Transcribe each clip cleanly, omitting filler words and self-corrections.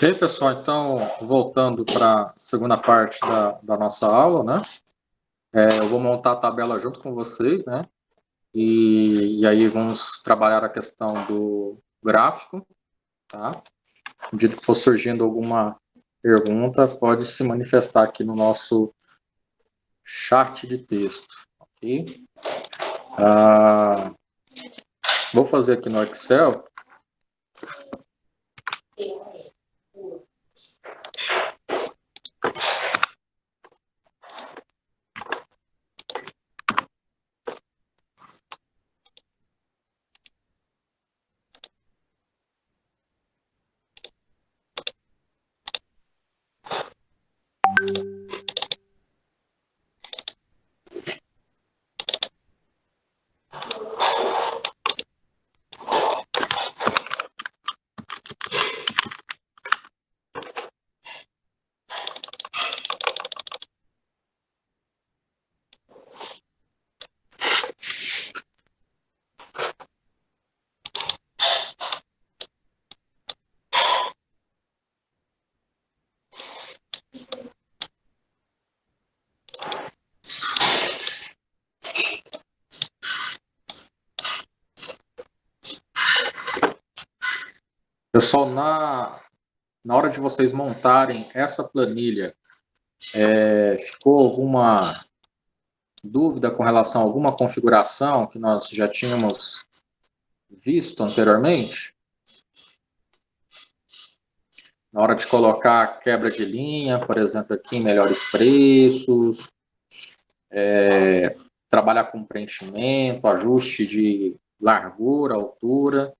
Ok, pessoal, então, voltando para a segunda parte da nossa aula, né? Eu vou montar a tabela junto com vocês, né? E aí vamos trabalhar a questão do gráfico, tá? À medida que for surgindo alguma pergunta, pode se manifestar aqui no nosso chat de texto, ok? Vou fazer aqui no Excel. Pessoal, na hora de vocês montarem essa planilha, ficou alguma dúvida com relação a alguma configuração que nós já tínhamos visto anteriormente? Na hora de colocar quebra de linha, por exemplo, aqui em melhores preços, trabalhar com preenchimento, ajuste de largura, altura.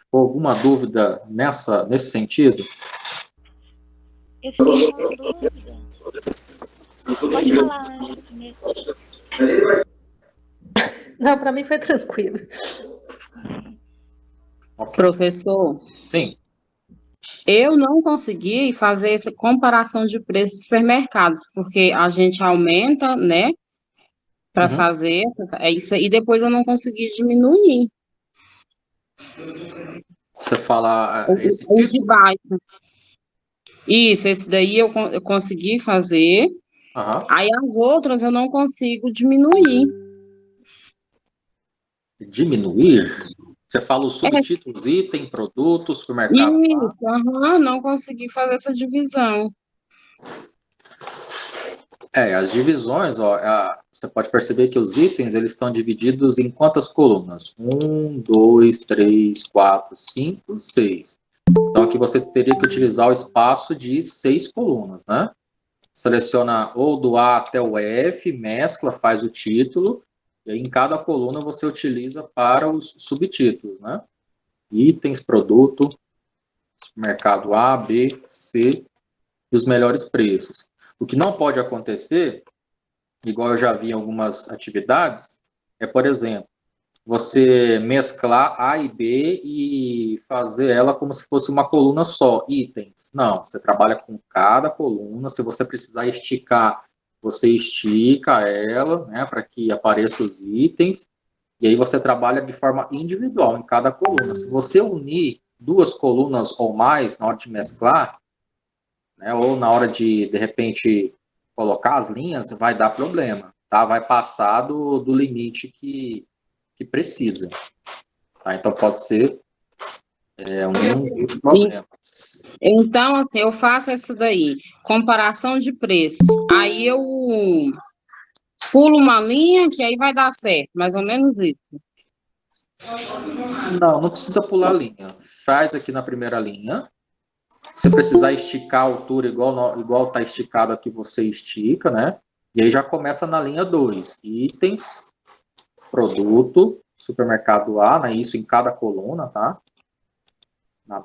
Ficou alguma dúvida nesse sentido? Eu fiquei com uma dúvida. Pode falar, Ângela. Não, para mim foi tranquilo. Okay. Professor, Sim. eu não consegui fazer essa comparação de preços do supermercado, porque a gente aumenta, né, para fazer isso, e depois eu não consegui diminuir. Você fala esse O de título? baixo. Isso, esse daí eu consegui fazer. Aí as outras eu não consigo diminuir. Diminuir? Você fala os subtítulos, item, produto, supermercado. Isso, não consegui fazer essa divisão. As divisões, você pode perceber que os itens eles estão divididos em quantas colunas? 1, 2, 3, 4, 5, 6. Então aqui você teria que utilizar o espaço de 6 colunas, né? Seleciona ou do A até o F, mescla, faz o título, e aí em cada coluna você utiliza para os subtítulos, né? Itens, produto, mercado A, B, C e os melhores preços. O que não pode acontecer, igual eu já vi em algumas atividades, por exemplo, você mesclar A e B e fazer ela como se fosse uma coluna só, itens. Não, você trabalha com cada coluna. Se você precisar esticar, você estica ela, né, para que apareçam os itens. E aí você trabalha de forma individual em cada coluna. Se você unir duas colunas ou mais na hora de mesclar, né, ou na hora de repente, colocar as linhas, vai dar problema, tá? Vai passar do limite que precisa. Tá? Então, pode ser um dos problemas. Então, assim, eu faço essa daí, comparação de preços. Aí eu pulo uma linha que aí vai dar certo, mais ou menos isso. Não precisa pular a linha. Faz aqui na primeira linha. Se precisar esticar a altura igual tá esticado aqui, você estica, né? E aí já começa na linha 2. Itens, produto, supermercado A, né? Isso em cada coluna, tá?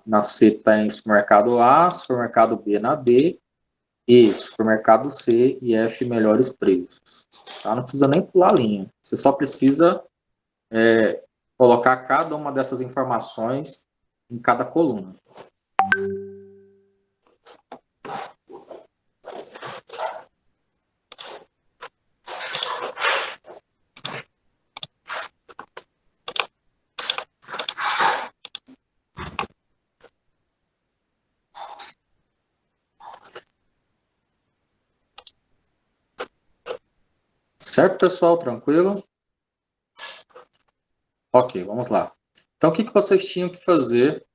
Na C tem supermercado A, supermercado B na D, E, supermercado C e F, melhores preços. Tá? Não precisa nem pular a linha. Você só precisa colocar cada uma dessas informações em cada coluna. Certo, pessoal? Tranquilo? Ok, vamos lá. Então, o que vocês tinham que fazer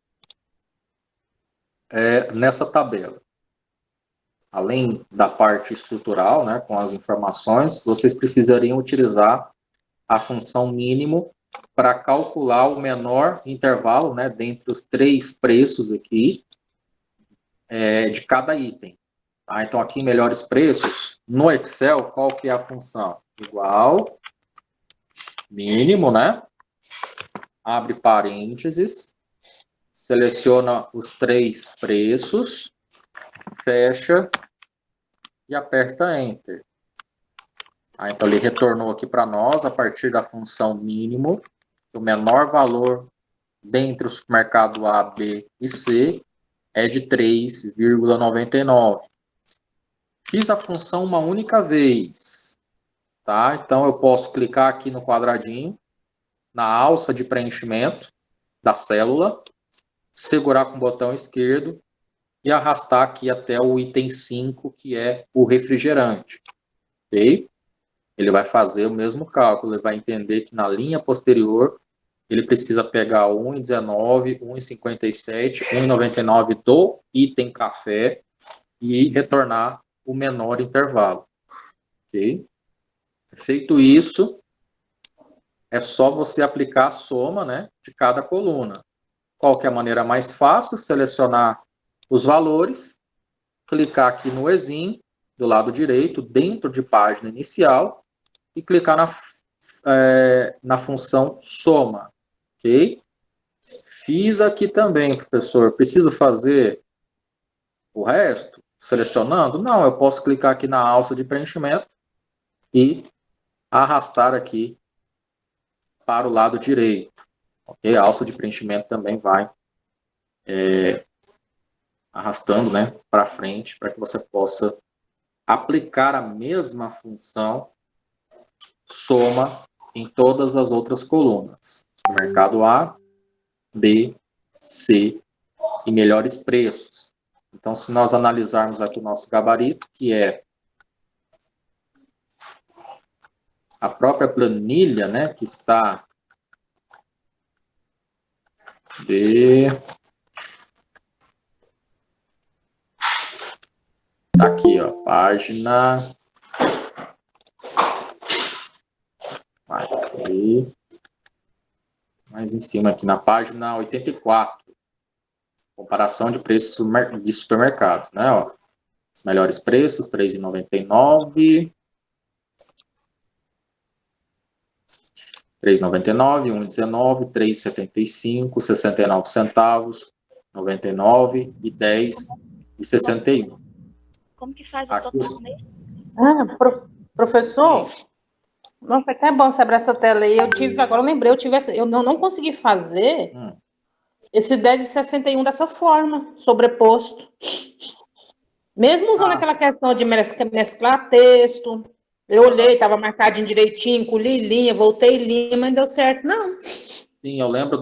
nessa tabela? Além da parte estrutural, né, com as informações, vocês precisariam utilizar a função mínimo para calcular o menor intervalo, né, dentre os 3 preços aqui, de cada item. Tá? Então, aqui, melhores preços, no Excel, qual que é a função? Igual, mínimo, né? Abre parênteses, seleciona os 3 preços, fecha e aperta Enter. Então, ele retornou aqui para nós, a partir da função mínimo, o menor valor dentre o supermercado A, B e C é de 3,99. Fiz a função uma única vez, tá? Então, eu posso clicar aqui no quadradinho, na alça de preenchimento da célula, segurar com o botão esquerdo e arrastar aqui até o item 5, que é o refrigerante. Ok? Ele vai fazer o mesmo cálculo, ele vai entender que na linha posterior ele precisa pegar 1,19, 1,57, 1,99 do item café e retornar o menor intervalo. Ok? Feito isso, é só você aplicar a soma, né, de cada coluna. Qual que é a maneira mais fácil? Selecionar os valores, clicar aqui no Exim, do lado direito, dentro de página inicial, e clicar na função soma. Ok? Fiz aqui também, professor. Preciso fazer o resto? Selecionando? Não, eu posso clicar aqui na alça de preenchimento e arrastar aqui para o lado direito. Ok? A alça de preenchimento também vai arrastando, né, para frente, para que você possa aplicar a mesma função soma em todas as outras colunas. Mercado A, B, C e melhores preços. Então, se nós analisarmos aqui o nosso gabarito, que é a própria planilha, né, que está aqui, ó, página aqui, mais em cima aqui na página 84, comparação de preços de supermercados, né, ó, os melhores preços, R$ 3,99, 3,99, 1,19, 3,75, 69 centavos, 99 e 10 e 61. Como que faz o total mesmo? Professor, não, foi até bom você abrir essa tela aí. Agora eu lembrei, eu não consegui fazer esse 10,61 dessa forma, sobreposto. Mesmo usando aquela questão de mesclar texto, eu olhei, estava marcadinho direitinho, colhi linha, voltei linha, mas não deu certo, não. Sim, eu lembro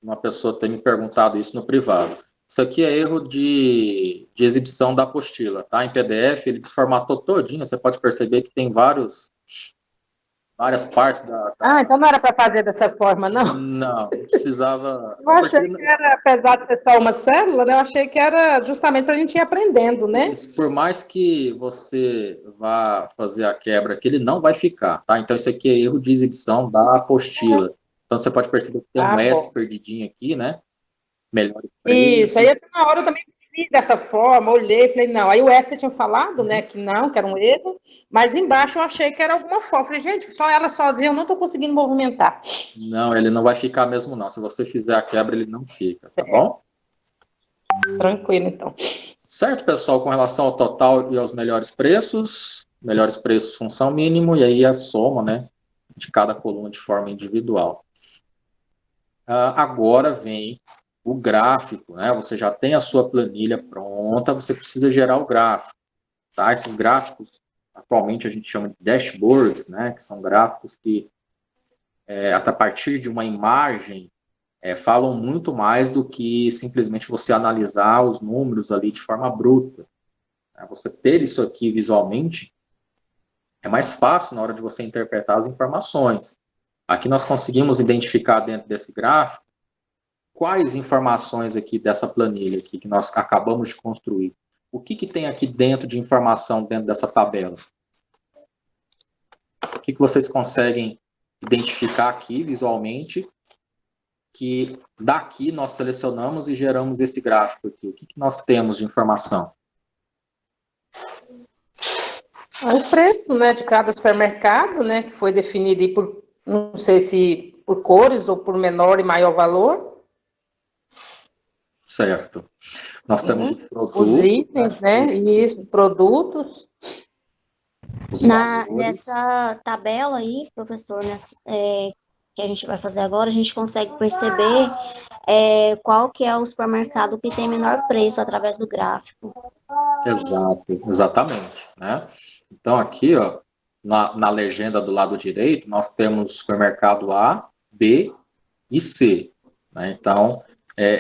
uma pessoa ter me perguntado isso no privado. Isso aqui é erro de exibição da apostila, tá? Em PDF, ele desformatou todinho, você pode perceber que tem várias partes então não era para fazer dessa forma, não? Não, precisava... Eu achei que era, apesar de ser só uma célula, né, eu achei que era justamente para a gente ir aprendendo, né? Isso, por mais que você vá fazer a quebra aqui, ele não vai ficar, tá? Então, isso aqui é erro de exibição da apostila. Então, você pode perceber que tem um S perdidinho aqui, né? Melhor preço. Isso, aí na hora eu também fiz dessa forma, olhei, falei, não. Aí o S você tinha falado, né, que não, que era um erro, mas embaixo eu achei que era alguma forma. Falei, gente, só ela sozinha eu não estou conseguindo movimentar. Não, ele não vai ficar mesmo, não. Se você fizer a quebra, ele não fica, certo. Tá bom? Tranquilo, então. Certo, pessoal, com relação ao total e aos melhores preços, função mínimo, e aí a soma, né, de cada coluna de forma individual. Agora vem o gráfico, né? Você já tem a sua planilha pronta, você precisa gerar o gráfico, tá? Esses gráficos, atualmente a gente chama de dashboards, né? Que são gráficos que, a partir de uma imagem, falam muito mais do que simplesmente você analisar os números ali de forma bruta. Você ter isso aqui visualmente é mais fácil na hora de você interpretar as informações. Aqui nós conseguimos identificar dentro desse gráfico quais informações aqui dessa planilha aqui que nós acabamos de construir. O que tem aqui dentro de informação dentro dessa tabela? O que vocês conseguem identificar aqui visualmente que daqui nós selecionamos e geramos esse gráfico aqui? O que nós temos de informação? O preço, né, de cada supermercado, né, que foi definido aí por, não sei se por cores ou por menor e maior valor. Certo. Nós temos os itens, né, isso, produtos. Nessa tabela aí, professor, que a gente vai fazer agora, a gente consegue perceber qual que é o supermercado que tem menor preço através do gráfico. Exato, exatamente, né? Então aqui, ó, na legenda do lado direito, nós temos supermercado A, B e C, né? Então,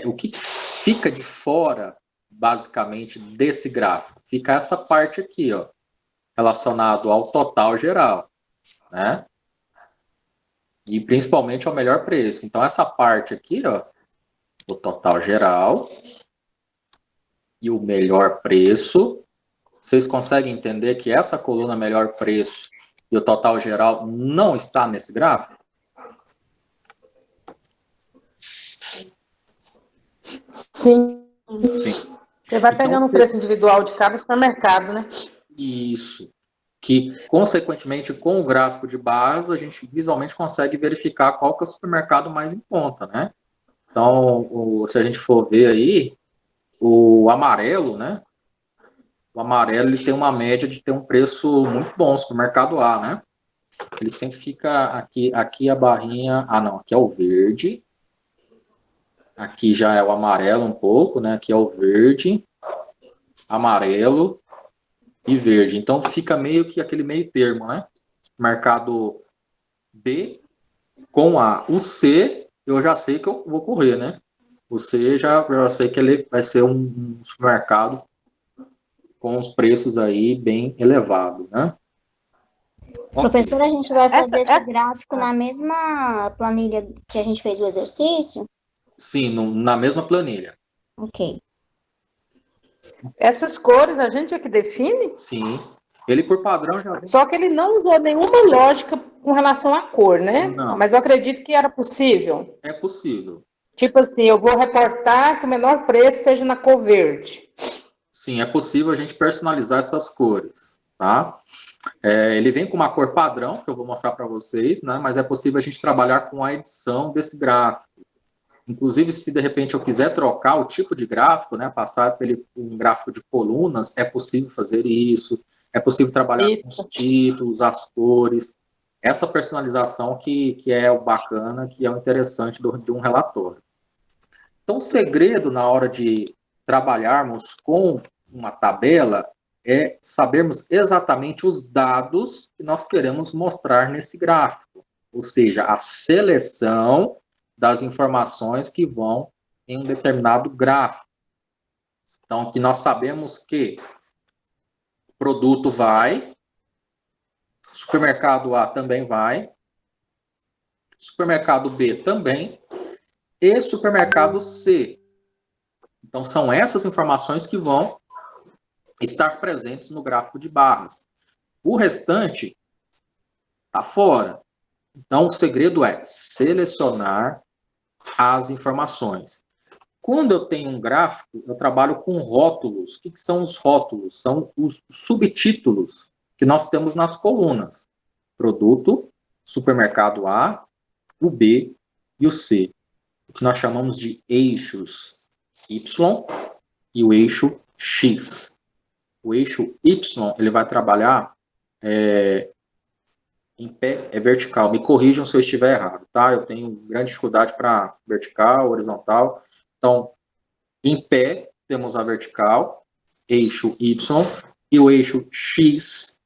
o que fica de fora, basicamente, desse gráfico? Fica essa parte aqui, ó, relacionado ao total geral, né? E principalmente ao melhor preço. Então, essa parte aqui, ó, o total geral e o melhor preço, vocês conseguem entender que essa coluna melhor preço e o total geral não está nesse gráfico? Sim. Sim. Você vai pegando o preço individual de cada supermercado, né? Isso. Que, consequentemente, com o gráfico de barras, a gente visualmente consegue verificar qual que é o supermercado mais em conta, né? Então, se a gente for ver aí, o amarelo, né? O amarelo, ele tem uma média de ter um preço muito bom, supermercado A, né? Ele sempre fica aqui a barrinha... Ah, não, aqui é o verde. Aqui já é o amarelo um pouco, né? Aqui é o verde, amarelo e verde. Então, fica meio que aquele meio termo, né? Supermercado B com A. O C, eu já sei que eu vou correr, né? O C, eu já sei que ele vai ser um supermercado com os preços aí bem elevados, né? Professor, a gente vai fazer esse gráfico na mesma planilha que a gente fez o exercício? Sim, na mesma planilha. Ok. Essas cores a gente é que define? Sim. Ele, por padrão, já... Só que ele não usou nenhuma lógica com relação à cor, né? Não. Mas eu acredito que era possível. É possível. Tipo assim, eu vou reportar que o menor preço seja na cor verde. Sim, é possível a gente personalizar essas cores, tá? Ele vem com uma cor padrão, que eu vou mostrar para vocês, né? Mas é possível a gente trabalhar com a edição desse gráfico. Inclusive, se de repente eu quiser trocar o tipo de gráfico, né? Passar por um gráfico de colunas, é possível fazer isso. É possível trabalhar com os títulos, as cores. Essa personalização que é o bacana, que é o interessante de um relatório. Então, o segredo na hora de trabalharmos com uma tabela é sabermos exatamente os dados que nós queremos mostrar nesse gráfico, ou seja, a seleção das informações que vão em um determinado gráfico. Então, aqui nós sabemos que o produto vai, supermercado A também vai, supermercado B também, e supermercado C. Então, são essas informações que vão estar presentes no gráfico de barras. O restante está fora. Então, o segredo é selecionar as informações. Quando eu tenho um gráfico, eu trabalho com rótulos. O que são os rótulos? São os subtítulos que nós temos nas colunas. Produto, supermercado A, o B e o C. O que nós chamamos de eixos Y e o eixo X. O eixo Y, ele vai trabalhar em pé, vertical. Me corrijam se eu estiver errado, tá? Eu tenho grande dificuldade para vertical, horizontal. Então, em pé, temos a vertical, eixo Y, e o eixo X,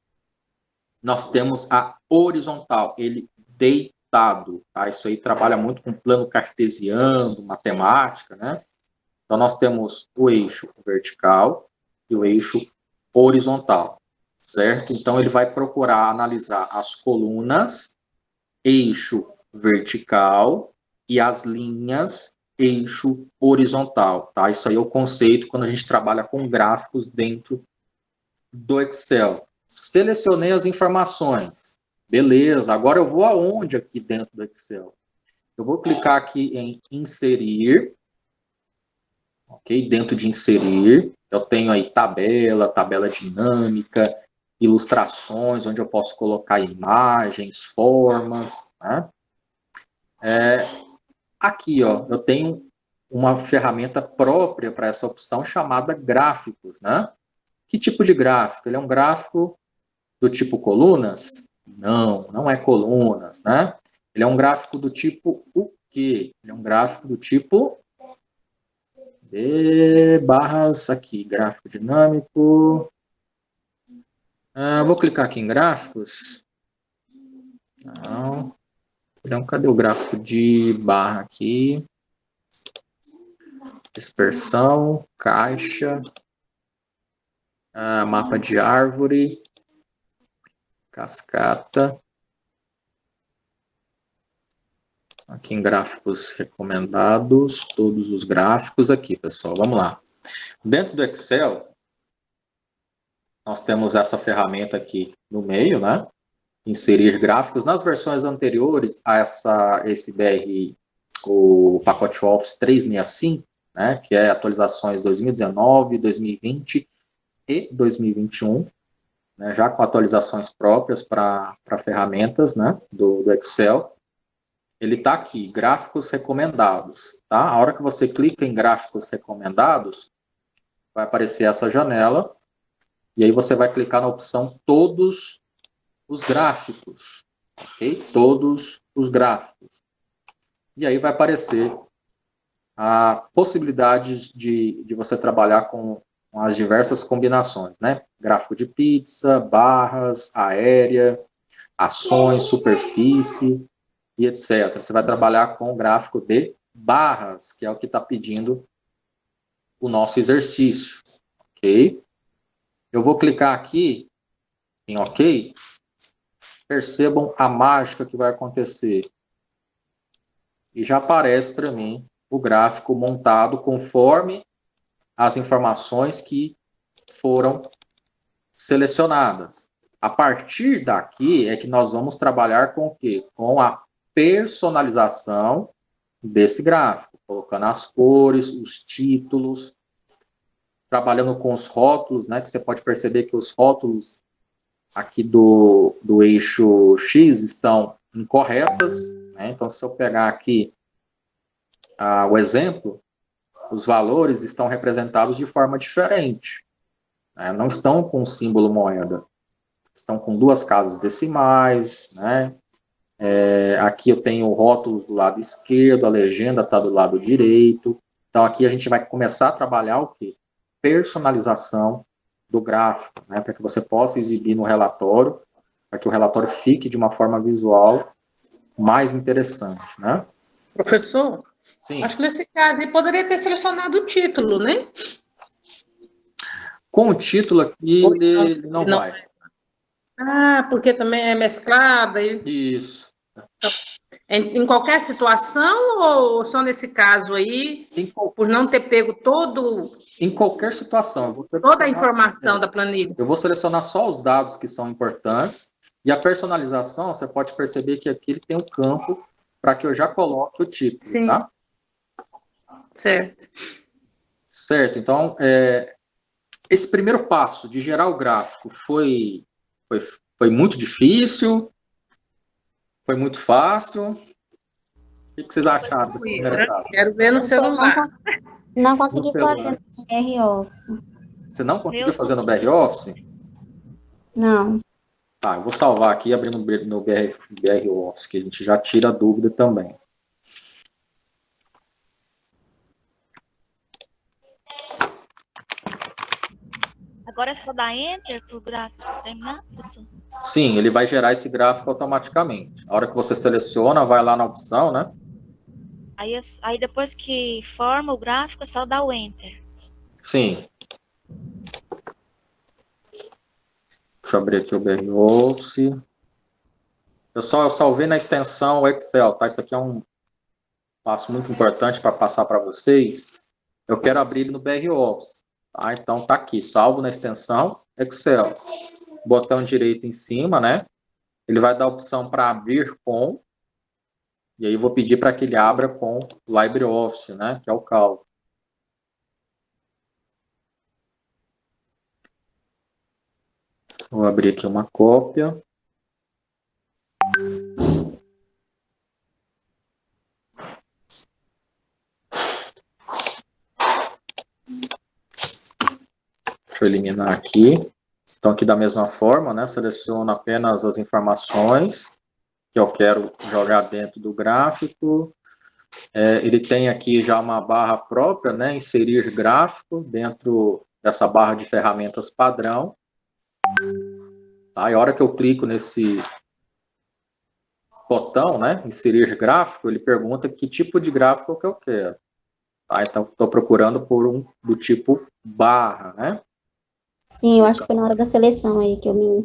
nós temos a horizontal, ele deitado, tá? Isso aí trabalha muito com plano cartesiano, matemática, né? Então, nós temos o eixo vertical e o eixo horizontal. certo? Então, ele vai procurar analisar as colunas, eixo vertical e as linhas, eixo horizontal, tá? Isso aí é o conceito quando a gente trabalha com gráficos dentro do Excel. Selecionei as informações. Beleza, agora eu vou aonde aqui dentro do Excel? Eu vou clicar aqui em inserir, ok? Dentro de inserir, eu tenho aí tabela dinâmica, ilustrações, onde eu posso colocar imagens, formas, né? Aqui, ó, eu tenho uma ferramenta própria para essa opção chamada gráficos, né? Que tipo de gráfico? Ele é um gráfico do tipo colunas? Não, não é colunas, né? Ele é um gráfico do tipo o quê? Ele é um gráfico do tipo barras aqui, gráfico dinâmico. Vou clicar aqui em gráficos. Não. Então, cadê o gráfico de barra aqui? Dispersão, caixa, mapa de árvore, cascata. Aqui em gráficos recomendados, todos os gráficos aqui, pessoal. Vamos lá. Dentro do Excel, nós temos essa ferramenta aqui no meio, né? Inserir gráficos. Nas versões anteriores a esse BR, o pacote Office 365, né? Que é atualizações 2019, 2020 e 2021, né? Já com atualizações próprias para ferramentas, né? Do Excel. Ele está aqui, gráficos recomendados, tá? A hora que você clica em gráficos recomendados, vai aparecer essa janela, e aí você vai clicar na opção todos os gráficos, ok? Todos os gráficos. E aí vai aparecer a possibilidade de você trabalhar com as diversas combinações, né? Gráfico de pizza, barras, aérea, ações, superfície, e etc. Você vai trabalhar com o gráfico de barras, que é o que está pedindo o nosso exercício, ok? Eu vou clicar aqui em OK. Percebam a mágica que vai acontecer. E já aparece para mim o gráfico montado conforme as informações que foram selecionadas. A partir daqui é que nós vamos trabalhar com o quê? Com a personalização desse gráfico, colocando as cores, os títulos, trabalhando com os rótulos, né, que você pode perceber que os rótulos aqui do eixo X estão incorretas, né? Então, se eu pegar aqui o exemplo, os valores estão representados de forma diferente, né? Não estão com o símbolo moeda, estão com 2 casas decimais, né? Aqui eu tenho rótulos do lado esquerdo, a legenda está do lado direito. Então, aqui a gente vai começar a trabalhar o quê? Personalização do gráfico, né? Para que você possa exibir no relatório, para que o relatório fique de uma forma visual mais interessante, né? Professor, Sim. acho que nesse caso aí poderia ter selecionado o título, né? Com o título aqui, ele não vai. Porque também é mesclada. Isso. Em qualquer situação ou só nesse caso aí, por não ter pego em qualquer situação. toda a informação da planilha? Eu vou selecionar só os dados que são importantes, e a personalização, você pode perceber que aqui ele tem um campo para que eu já coloque o título, Sim. tá? Certo. Certo, então, esse primeiro passo de gerar o gráfico foi muito difícil? Foi muito fácil? O que vocês acharam desse primeiro etapa? Quero ver no celular. Não consegui fazer no BR Office. Você não conseguiu fazer no BR Office? Não. Tá, eu vou salvar aqui e abrir no BR Office, que a gente já tira a dúvida também. Agora é só dar Enter para o gráfico terminar, professor? Sim, ele vai gerar esse gráfico automaticamente. A hora que você seleciona, vai lá na opção, né? Aí depois que forma o gráfico, é só dar o Enter. Sim. Deixa Deixa eu abrir aqui o BR Office. Eu salvei na extensão Excel, tá? Isso aqui é um passo muito importante para passar para vocês. Eu quero abrir ele no BR Office, tá? Então tá aqui, salvo na extensão Excel. Botão direito em cima, né? Ele vai dar a opção para abrir com, e aí eu vou pedir para que ele abra com LibreOffice, né? Que é o Calvo. Vou abrir aqui uma cópia. Deixa eu eliminar aqui. Então, aqui da mesma forma, né? Seleciono apenas as informações que eu quero jogar dentro do gráfico. Ele tem aqui já uma barra própria, né? Inserir gráfico dentro dessa barra de ferramentas padrão. Tá? E a hora que eu clico nesse botão, né? Inserir gráfico, ele pergunta que tipo de gráfico que eu quero. Tá? Então, estou procurando por um do tipo barra, né? Sim, eu acho que foi na hora da seleção aí que eu me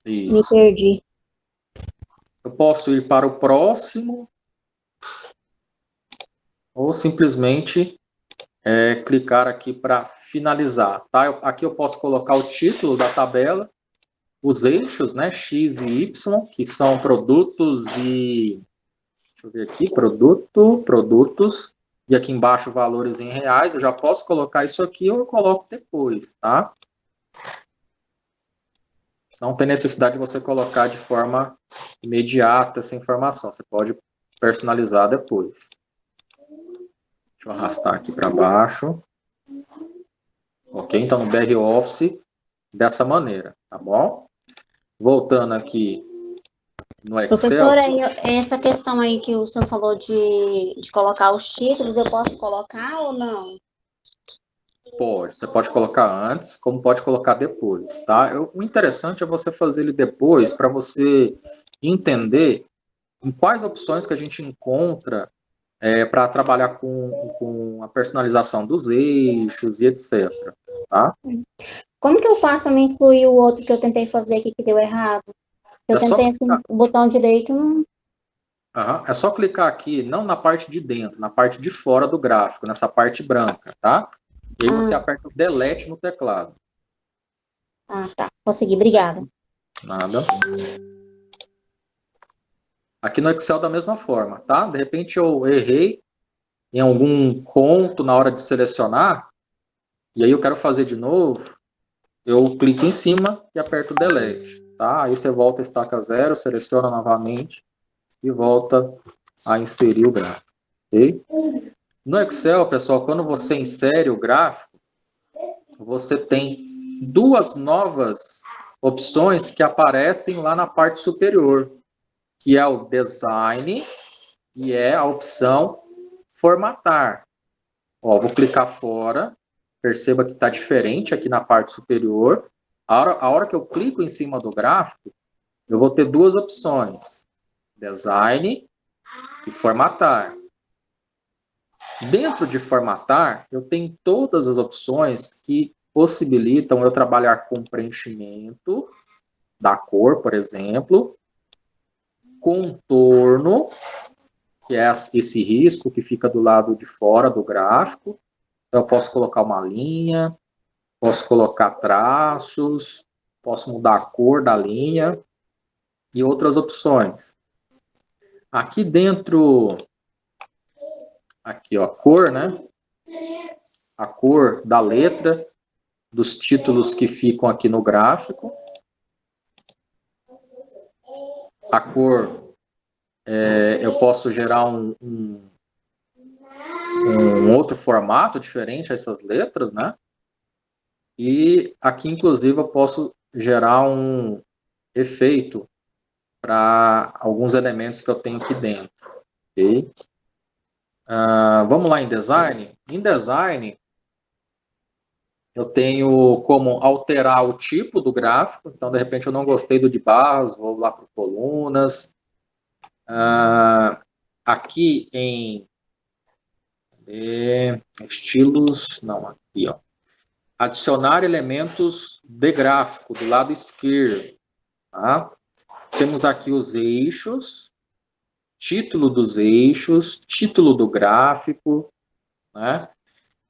Isso. perdi. Eu posso ir para o próximo ou simplesmente clicar aqui para finalizar. Tá? Aqui eu posso colocar o título da tabela, os eixos, né, X e Y, que são produtos e... Deixa eu ver aqui, produtos, e aqui embaixo valores em reais. Eu já posso colocar isso aqui ou eu coloco depois, tá? Não tem necessidade de você colocar de forma imediata essa informação. Você pode personalizar depois. Deixa eu arrastar aqui para baixo. Ok? Então, no BR Office, dessa maneira, tá bom? Voltando aqui no Excel. Professora, essa questão aí que o senhor falou de colocar os títulos, eu posso colocar ou não? Pode, você pode colocar antes, como pode colocar depois, tá? O interessante é você fazer ele depois para você entender em quais opções que a gente encontra para trabalhar com a personalização dos eixos e etc, tá? Como que eu faço para me excluir o outro que eu tentei fazer aqui que deu errado? Eu É só tentei clicar, o botão direito, não... é só clicar aqui, não na parte de dentro, na parte de fora do gráfico, nessa parte branca, tá? E aí você aperta o Delete no teclado. Tá. Consegui, obrigada. Nada. Aqui no Excel da mesma forma, tá? De repente eu errei em algum ponto na hora de selecionar, e aí eu quero fazer de novo, eu clico em cima e aperto o Delete, tá? Aí você volta a estaca zero, seleciona novamente e volta a inserir o gráfico, ok? No Excel, pessoal, quando você insere o gráfico, você tem duas novas opções que aparecem lá na parte superior, que é o Design e é a opção Formatar. Ó, vou clicar fora, perceba que está diferente aqui na parte superior. A hora que eu clico em cima do gráfico, eu vou ter duas opções, Design e Formatar. Dentro de Formatar, eu tenho todas as opções que possibilitam eu trabalhar com preenchimento da cor, por exemplo, contorno, que é esse risco que fica do lado de fora do gráfico. Então, eu posso colocar uma linha, posso colocar traços, posso mudar a cor da linha e outras opções. Aqui dentro, aqui ó, a cor, né? A cor da letra, dos títulos que ficam aqui no gráfico. A cor, eu posso gerar um outro formato diferente a essas letras, né? E aqui, inclusive, eu posso gerar um efeito para alguns elementos que eu tenho aqui dentro. Ok? Vamos lá em Design. Em Design, eu tenho como alterar o tipo do gráfico. Então, de repente, eu não gostei do de barras, vou lá para colunas. Aqui em estilos, não, aqui, ó. Adicionar elementos de gráfico do lado esquerdo. Tá? Temos aqui os eixos, título dos eixos, título do gráfico, né?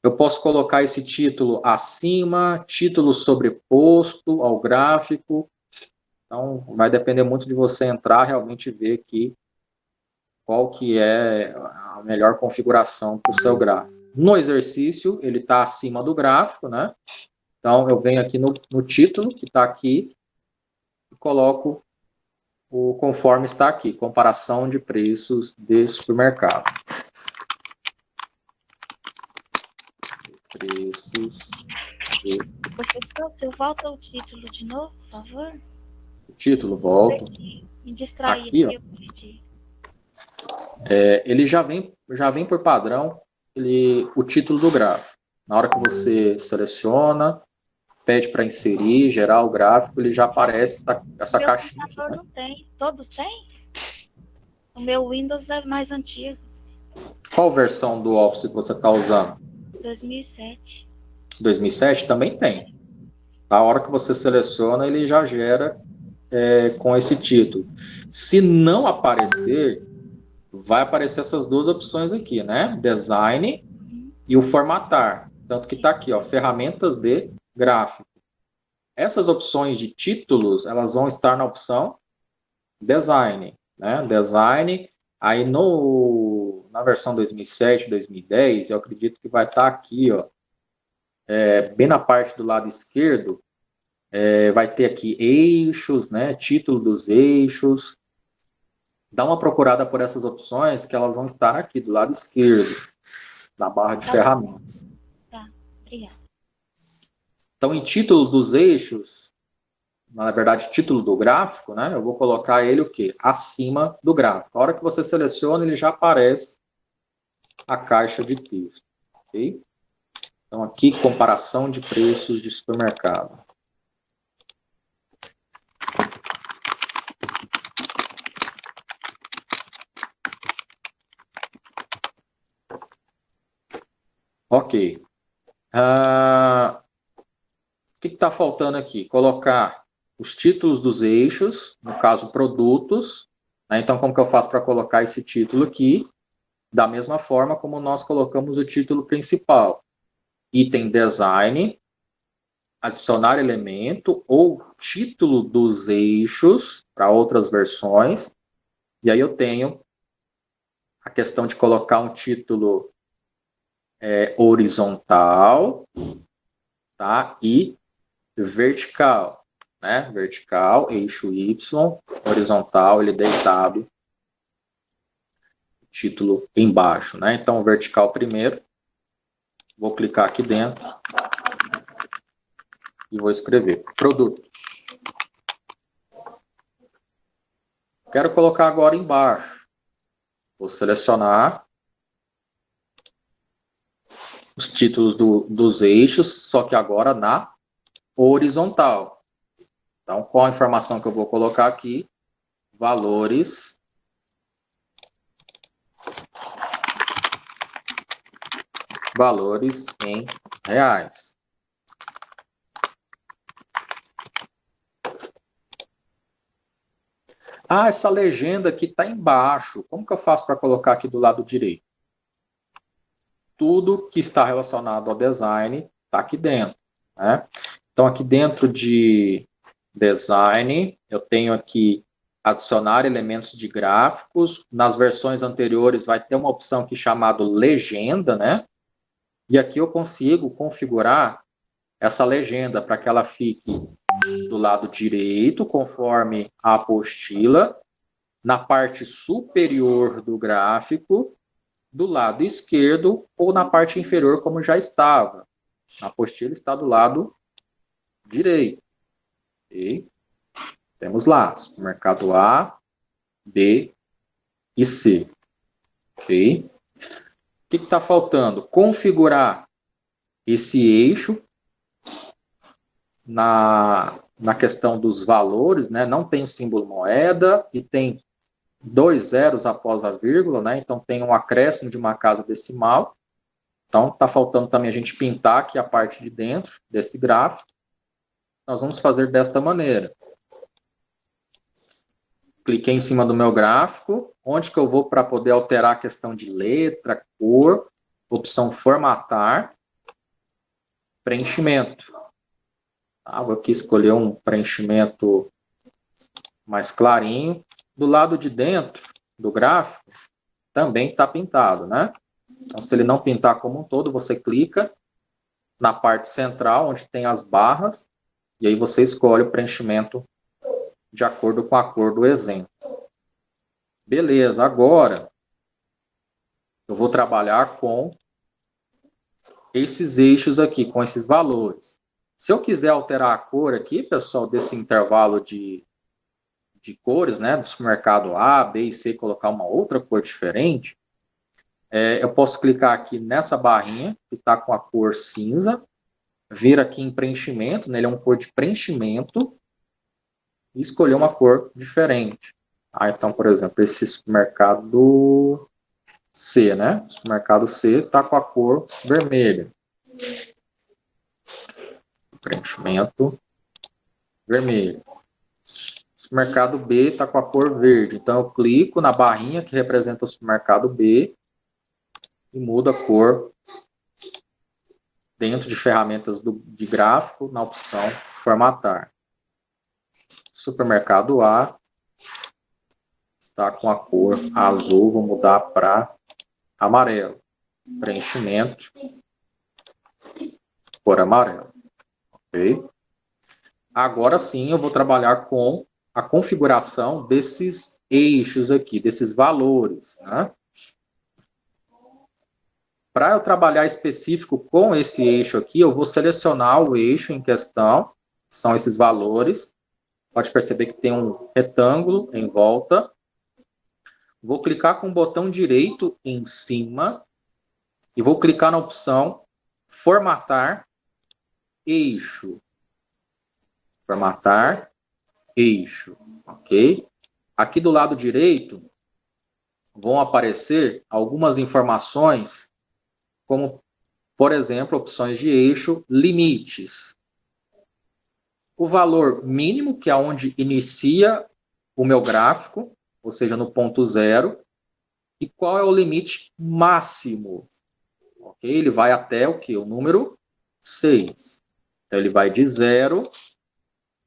Eu posso colocar esse título acima, título sobreposto ao gráfico. Então, vai depender muito de você entrar realmente ver aqui qual que é a melhor configuração para o seu gráfico. No exercício, ele está acima do gráfico, né? Então, eu venho aqui no título, que está aqui, e coloco o conforme está aqui, comparação de preços de supermercado. Preços de... Professor, se eu volto ao título de novo, por favor. O título, volto. Me distraí Aqui, aqui, ó. eu perdi. Ele já vem por padrão o título do gráfico. Na hora que você seleciona, pede para inserir, gerar o gráfico, ele já aparece essa Meu caixinha. computador Né? não tem. Todos têm? O meu Windows é mais antigo. Qual versão do Office que você está usando? 2007. 2007 também tem. Na hora que você seleciona, ele já gera com esse título. Se não aparecer, vai aparecer essas duas opções aqui, né? Design e o formatar. Tanto que está aqui, ó, ferramentas de gráfico. Essas opções de títulos, elas vão estar na opção Design, né? Design, aí na versão 2007, 2010, eu acredito que vai estar aqui, ó, bem na parte do lado esquerdo, vai ter aqui eixos, né? Título dos eixos. Dá uma procurada por essas opções que elas vão estar aqui do lado esquerdo, na barra de ferramentas. Tá, obrigada. Então, em título dos eixos, na verdade, título do gráfico, né? Eu vou colocar ele o quê? Acima do gráfico. A hora que você seleciona, ele já aparece a caixa de texto. Ok? Então, aqui, comparação de preços de supermercado. Ok. O que está faltando aqui? Colocar os títulos dos eixos, no caso, produtos. Né? Então, como que eu faço para colocar esse título aqui? Da mesma forma como nós colocamos o título principal. Item design, adicionar elemento ou título dos eixos para outras versões. E aí eu tenho a questão de colocar um título horizontal, tá? E vertical, né? Vertical, eixo Y, horizontal, ele deitado, título embaixo, né? Então, vertical primeiro, vou clicar aqui dentro e vou escrever produto. Quero colocar agora embaixo. Vou selecionar os títulos dos eixos, só que agora na horizontal. Então, qual a informação que eu vou colocar aqui? Valores em reais. Ah, essa legenda aqui está embaixo. Como que eu faço para colocar aqui do lado direito? Tudo que está relacionado ao design está aqui dentro. Né? Então, aqui dentro de design, eu tenho aqui adicionar elementos de gráficos. Nas versões anteriores vai ter uma opção aqui chamada legenda, né? E aqui eu consigo configurar essa legenda para que ela fique do lado direito, conforme a apostila, na parte superior do gráfico, do lado esquerdo ou na parte inferior, como já estava. A apostila está do lado direito. Okay? Temos lá, supermercado A, B e C. Ok? O que está faltando? Configurar esse eixo na questão dos valores, né? Não tem o símbolo moeda e tem 2 zeros após a vírgula, né? Então tem um acréscimo de uma casa decimal. Então, está faltando também a gente pintar aqui a parte de dentro desse gráfico. Nós vamos fazer desta maneira. Cliquei em cima do meu gráfico. Onde que eu vou para poder alterar a questão de letra, cor, opção formatar, preenchimento. Vou aqui escolher um preenchimento mais clarinho. Do lado de dentro do gráfico, também está pintado, né? Então, se ele não pintar como um todo, você clica na parte central, onde tem as barras, e aí você escolhe o preenchimento de acordo com a cor do exemplo. Beleza, agora eu vou trabalhar com esses eixos aqui, com esses valores. Se eu quiser alterar a cor aqui, pessoal, desse intervalo de cores, né, do supermercado A, B e C, colocar uma outra cor diferente, eu posso clicar aqui nessa barrinha, que está com a cor cinza, vir aqui em preenchimento, nele é uma cor de preenchimento, e escolher uma cor diferente. Então, por exemplo, esse supermercado C, né? O supermercado C está com a cor vermelha. Preenchimento vermelho. O supermercado B está com a cor verde. Então, eu clico na barrinha que representa o supermercado B e mudo a cor dentro de ferramentas de gráfico, na opção formatar. Supermercado A está com a cor azul, vou mudar para amarelo. Preenchimento, cor amarelo. Ok? Agora sim eu vou trabalhar com a configuração desses eixos aqui, desses valores, né? Para eu trabalhar específico com esse eixo aqui, eu vou selecionar o eixo em questão, que são esses valores. Pode perceber que tem um retângulo em volta. Vou clicar com o botão direito em cima e vou clicar na opção formatar eixo. Formatar eixo, ok? Aqui do lado direito vão aparecer algumas informações, como, por exemplo, opções de eixo, limites. O valor mínimo, que é onde inicia o meu gráfico, ou seja, no ponto 0. E qual é o limite máximo? Ok? Ele vai até o quê? O número 6. Então, ele vai de 0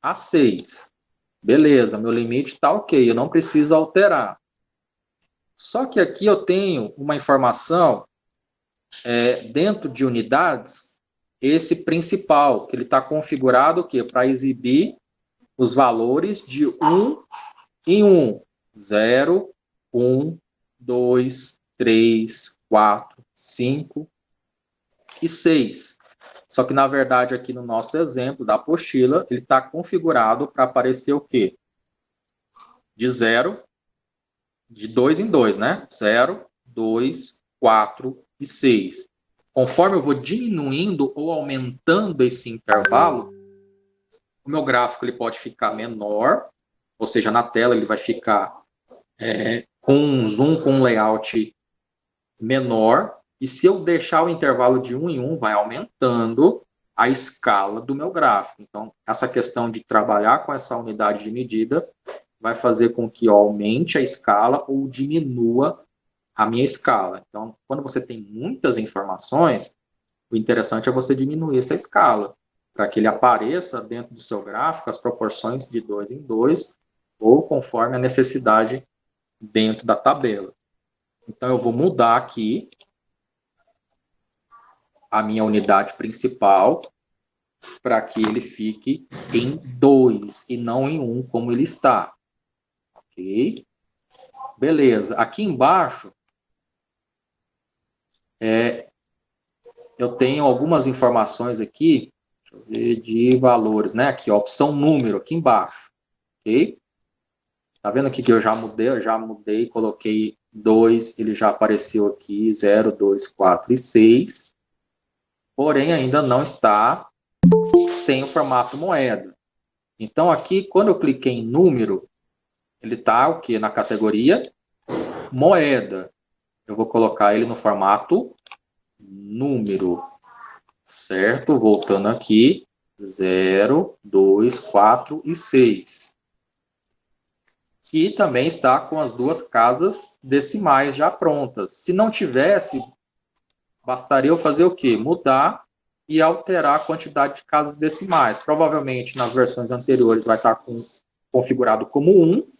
a 6. Beleza, meu limite está ok, eu não preciso alterar. Só que aqui eu tenho uma informação dentro de unidades, esse principal, que ele está configurado para exibir os valores de 1 em 1. 0, 1, 2, 3, 4, 5 e 6. Só que, na verdade, aqui no nosso exemplo da apostila, ele está configurado para aparecer o quê? De 0, de 2 em 2, né? 0, 2, 4 e 6. Conforme eu vou diminuindo ou aumentando esse intervalo, o meu gráfico ele pode ficar menor, ou seja, na tela ele vai ficar com um zoom, com um layout menor, e se eu deixar o intervalo de 1 em 1, vai aumentando a escala do meu gráfico. Então, essa questão de trabalhar com essa unidade de medida vai fazer com que eu aumente a escala ou diminua a minha escala. Então, quando você tem muitas informações, o interessante é você diminuir essa escala, para que ele apareça dentro do seu gráfico as proporções de 2 em 2, ou conforme a necessidade dentro da tabela. Então, eu vou mudar aqui a minha unidade principal para que ele fique em 2 e não em 1, como ele está. Ok? Beleza. Aqui embaixo, eu tenho algumas informações aqui, deixa eu ver, de valores, né? Aqui, ó, opção número, aqui embaixo. Ok? Tá vendo aqui que eu já mudei, coloquei 2, ele já apareceu aqui, 0, 2, 4 e 6. Porém, ainda não está sem o formato moeda. Então, aqui, quando eu cliquei em número, ele está o quê? Na categoria moeda. Eu vou colocar ele no formato número, certo? Voltando aqui, 0, 2, 4 e 6. E também está com as duas casas decimais já prontas. Se não tivesse, bastaria eu fazer o quê? Mudar e alterar a quantidade de casas decimais. Provavelmente nas versões anteriores vai estar configurado como 1.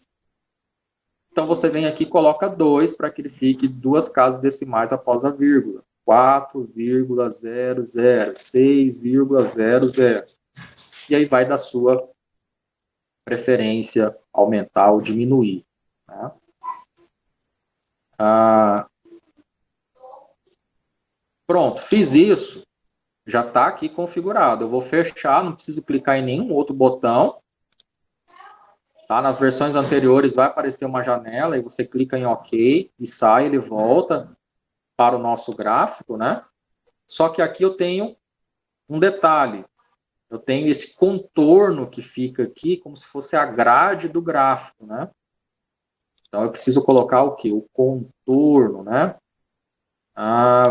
Então você vem aqui e coloca 2 para que ele fique duas casas decimais após a vírgula. 4,00, 6,00. E aí vai da sua preferência aumentar ou diminuir. Tá? Pronto, fiz isso. Já está aqui configurado. Eu vou fechar, não preciso clicar em nenhum outro botão. Tá? Nas versões anteriores vai aparecer uma janela e você clica em OK e sai, ele volta para o nosso gráfico, né? Só que aqui eu tenho um detalhe. Eu tenho esse contorno que fica aqui como se fosse a grade do gráfico, né? Então eu preciso colocar o quê? O contorno, né?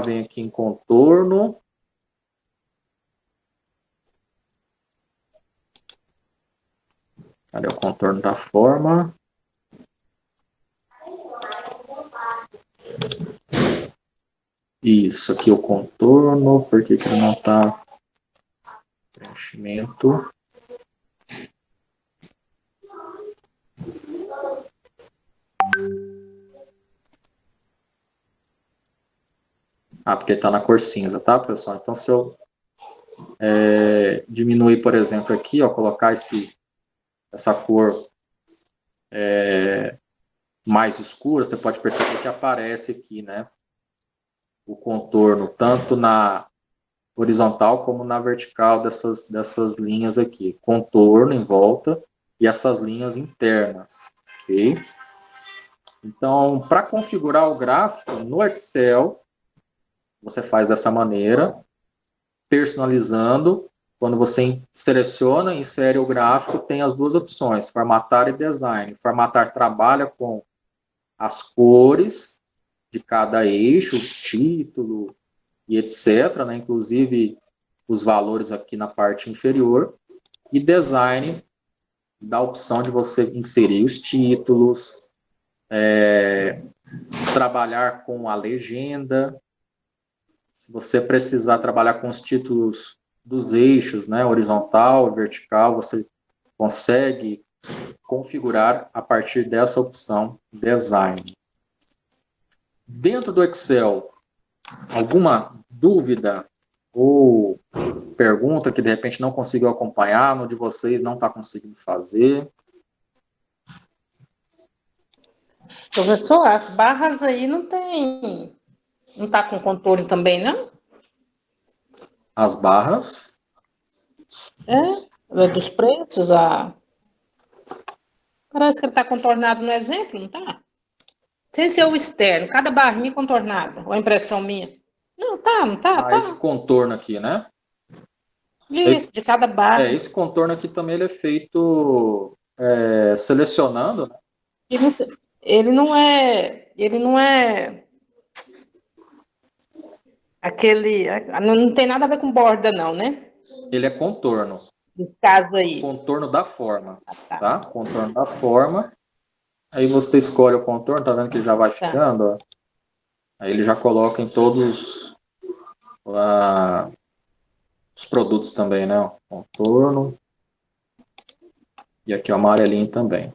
Vem aqui em contorno. Cadê o contorno da forma? Isso, aqui o contorno. Por que que ele não está? Preenchimento. Porque está na cor cinza, tá, pessoal? Então, se eu diminuir, por exemplo, aqui, ó, colocar essa cor mais escura, você pode perceber que aparece aqui, né? O contorno, tanto na horizontal como na vertical dessas linhas aqui. Contorno em volta e essas linhas internas, ok? Então, para configurar o gráfico no Excel, você faz dessa maneira, personalizando. Quando você seleciona e insere o gráfico, tem as duas opções, formatar e design. Formatar trabalha com as cores de cada eixo, título e etc., né? Inclusive os valores aqui na parte inferior. E design dá a opção de você inserir os títulos, trabalhar com a legenda. Se você precisar trabalhar com os títulos dos eixos, né, horizontal e vertical, você consegue configurar a partir dessa opção Design. Dentro do Excel, alguma dúvida ou pergunta que de repente não conseguiu acompanhar, no de vocês não está conseguindo fazer? Professor, as barras aí não está com contorno também, não? As barras? Dos preços, parece que ele está contornado no exemplo, não está? Sem ser o externo, cada barrinha contornada, ou a impressão minha. Não, tá. Esse contorno aqui, né? Isso, de cada barra. Esse contorno aqui também ele é feito selecionando, né? Ele não é aquele, não tem nada a ver com borda não, né? Ele é contorno. No caso aí. Contorno da forma, tá? Contorno da forma. Aí você escolhe o contorno, tá vendo que ele já vai ficando, ó. Aí ele já coloca em todos os produtos também, né? Ó, contorno. E aqui o amarelinho também.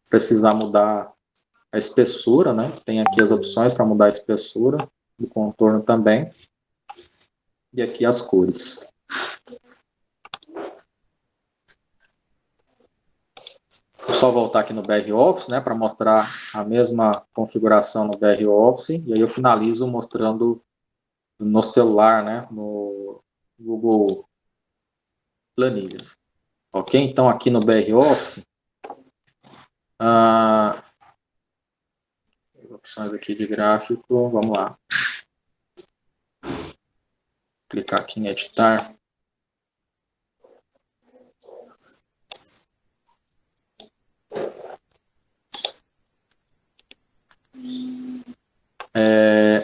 Precisar mudar a espessura, né? Tem aqui as opções para mudar a espessura do contorno também. E aqui as cores. Vou só voltar aqui no BR Office, né, para mostrar a mesma configuração no BR Office, e aí eu finalizo mostrando no celular, né, no Google Planilhas. Ok? Então, aqui no BR Office, opções aqui de gráfico, vamos lá. Clicar aqui em editar.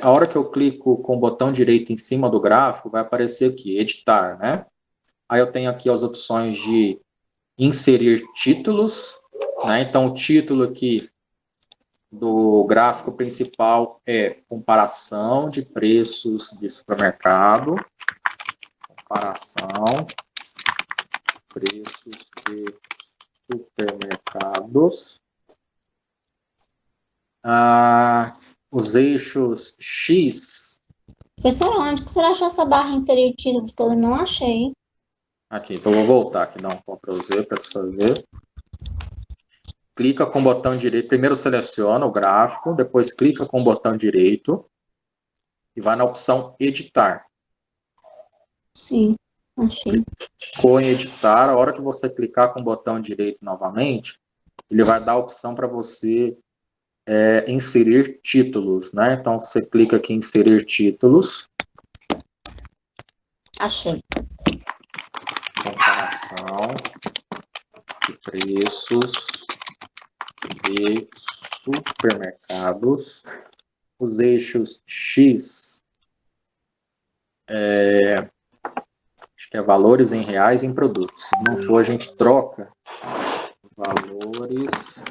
A hora que eu clico com o botão direito em cima do gráfico, vai aparecer aqui, editar, né? Aí eu tenho aqui as opções de inserir títulos, né? Então, o título aqui do gráfico principal é comparação de preços de supermercado. Comparação preços de supermercados. Os eixos X. Professor, onde que você achou essa barra inserir títulos que eu não achei? Aqui, então vou voltar aqui, dar um Ctrl Z para desfazer. Clica com o botão direito, primeiro seleciona o gráfico, depois clica com o botão direito e vai na opção editar. Sim, achei. Com editar, a hora que você clicar com o botão direito novamente, ele vai dar a opção para você inserir títulos, né? Então você clica aqui em inserir títulos. Achei. Comparação de preços de supermercados. Os eixos X, acho que é valores em reais em produtos. Se não for, a gente troca valores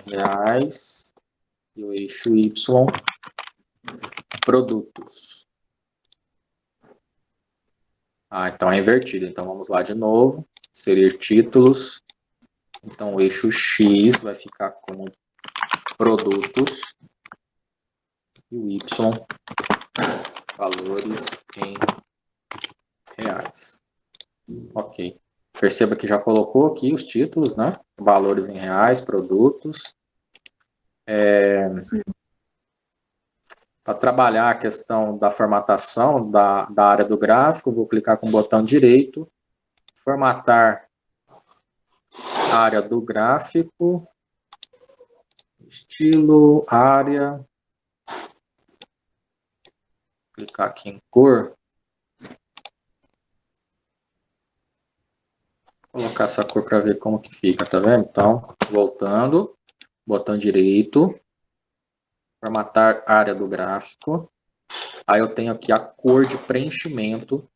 em reais e o eixo Y, produtos. Então é invertido. Então vamos lá de novo. Inserir títulos. Então o eixo X vai ficar com produtos e o Y, valores em reais. Ok. Perceba que já colocou aqui os títulos, né? Valores em reais, produtos. Para trabalhar a questão da formatação da área do gráfico, vou clicar com o botão direito, formatar a área do gráfico, estilo, área, clicar aqui em cor, vou colocar essa cor para ver como que fica, tá vendo? Então, voltando, botão direito, formatar área do gráfico, aí eu tenho aqui a cor de preenchimento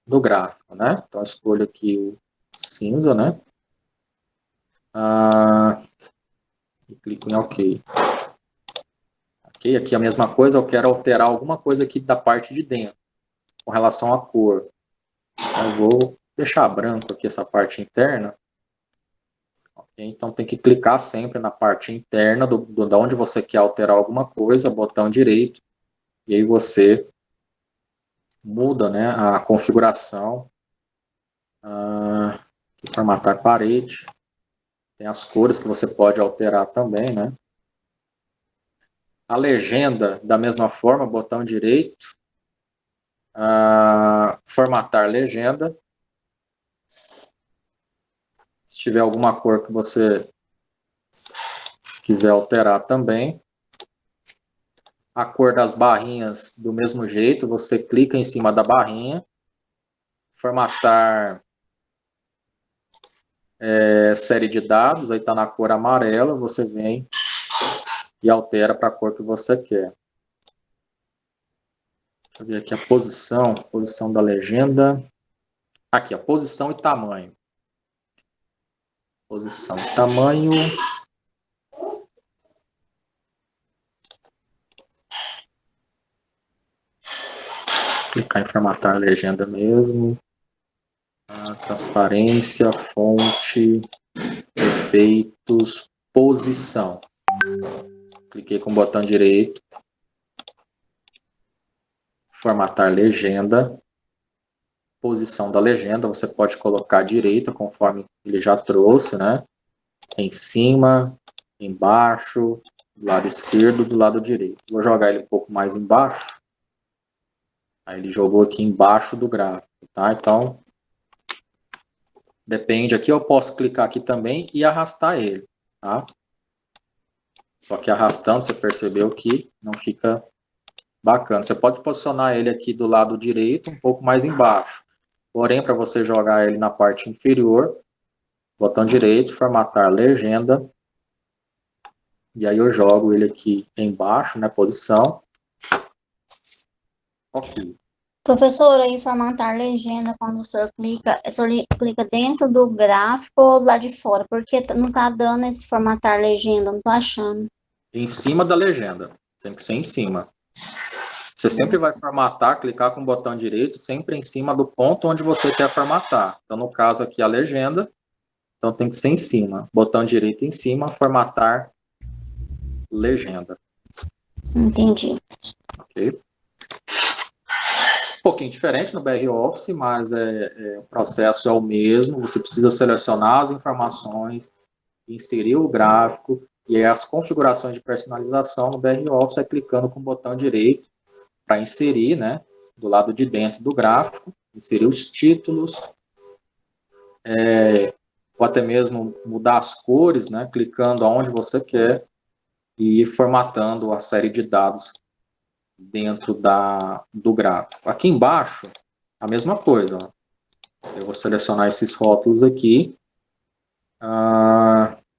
do gráfico, né? Então, eu escolho aqui o cinza, né? E clico em OK. Ok, aqui a mesma coisa, eu quero alterar alguma coisa aqui da parte de dentro, com relação à cor. Eu vou deixar branco aqui essa parte interna. Okay, então tem que clicar sempre na parte interna da onde você quer alterar alguma coisa, botão direito, e aí você muda, né, a configuração. Formatar parede. Tem as cores que você pode alterar também, né? A legenda, da mesma forma, botão direito. Formatar legenda. Se tiver alguma cor que você quiser alterar também. A cor das barrinhas, do mesmo jeito, você clica em cima da barrinha. Formatar série de dados, aí está na cor amarela, você vem e altera para a cor que você quer. Deixa eu ver aqui a posição da legenda. Aqui, a posição e tamanho. Posição e tamanho. Clicar em formatar a legenda mesmo. Transparência, fonte, efeitos, posição. Cliquei com o botão direito. Formatar legenda. Posição da legenda, você pode colocar à direita, conforme ele já trouxe, né? Em cima, embaixo, do lado esquerdo, do lado direito. Vou jogar ele um pouco mais embaixo. Aí ele jogou aqui embaixo do gráfico, tá? Então, depende. Aqui eu posso clicar aqui também e arrastar ele, tá? Só que arrastando, você percebeu que não fica bacana. Você pode posicionar ele aqui do lado direito, um pouco mais embaixo. Porém, para você jogar ele na parte inferior, botão direito, formatar legenda, E aí eu jogo ele aqui embaixo, né, posição. Ok. Professor, aí formatar legenda, quando o senhor clica dentro do gráfico ou lá de fora? Porque não tá dando esse formatar legenda, não tô achando. Em cima da legenda. Tem que ser em cima. Você sempre vai formatar, clicar com o botão direito, sempre em cima do ponto onde você quer formatar. Então, no caso aqui, a legenda. Então, tem que ser em cima. Botão direito em cima, formatar legenda. Entendi. Ok? Um pouquinho diferente no BR Office, mas o processo é o mesmo. Você precisa selecionar as informações, inserir o gráfico, e aí as configurações de personalização no BR Office é clicando com o botão direito para inserir, né, do lado de dentro do gráfico, inserir os títulos, ou até mesmo mudar as cores, né, clicando aonde você quer e ir formatando a série de dados dentro do gráfico. Aqui embaixo, a mesma coisa. Ó. Eu vou selecionar esses rótulos aqui.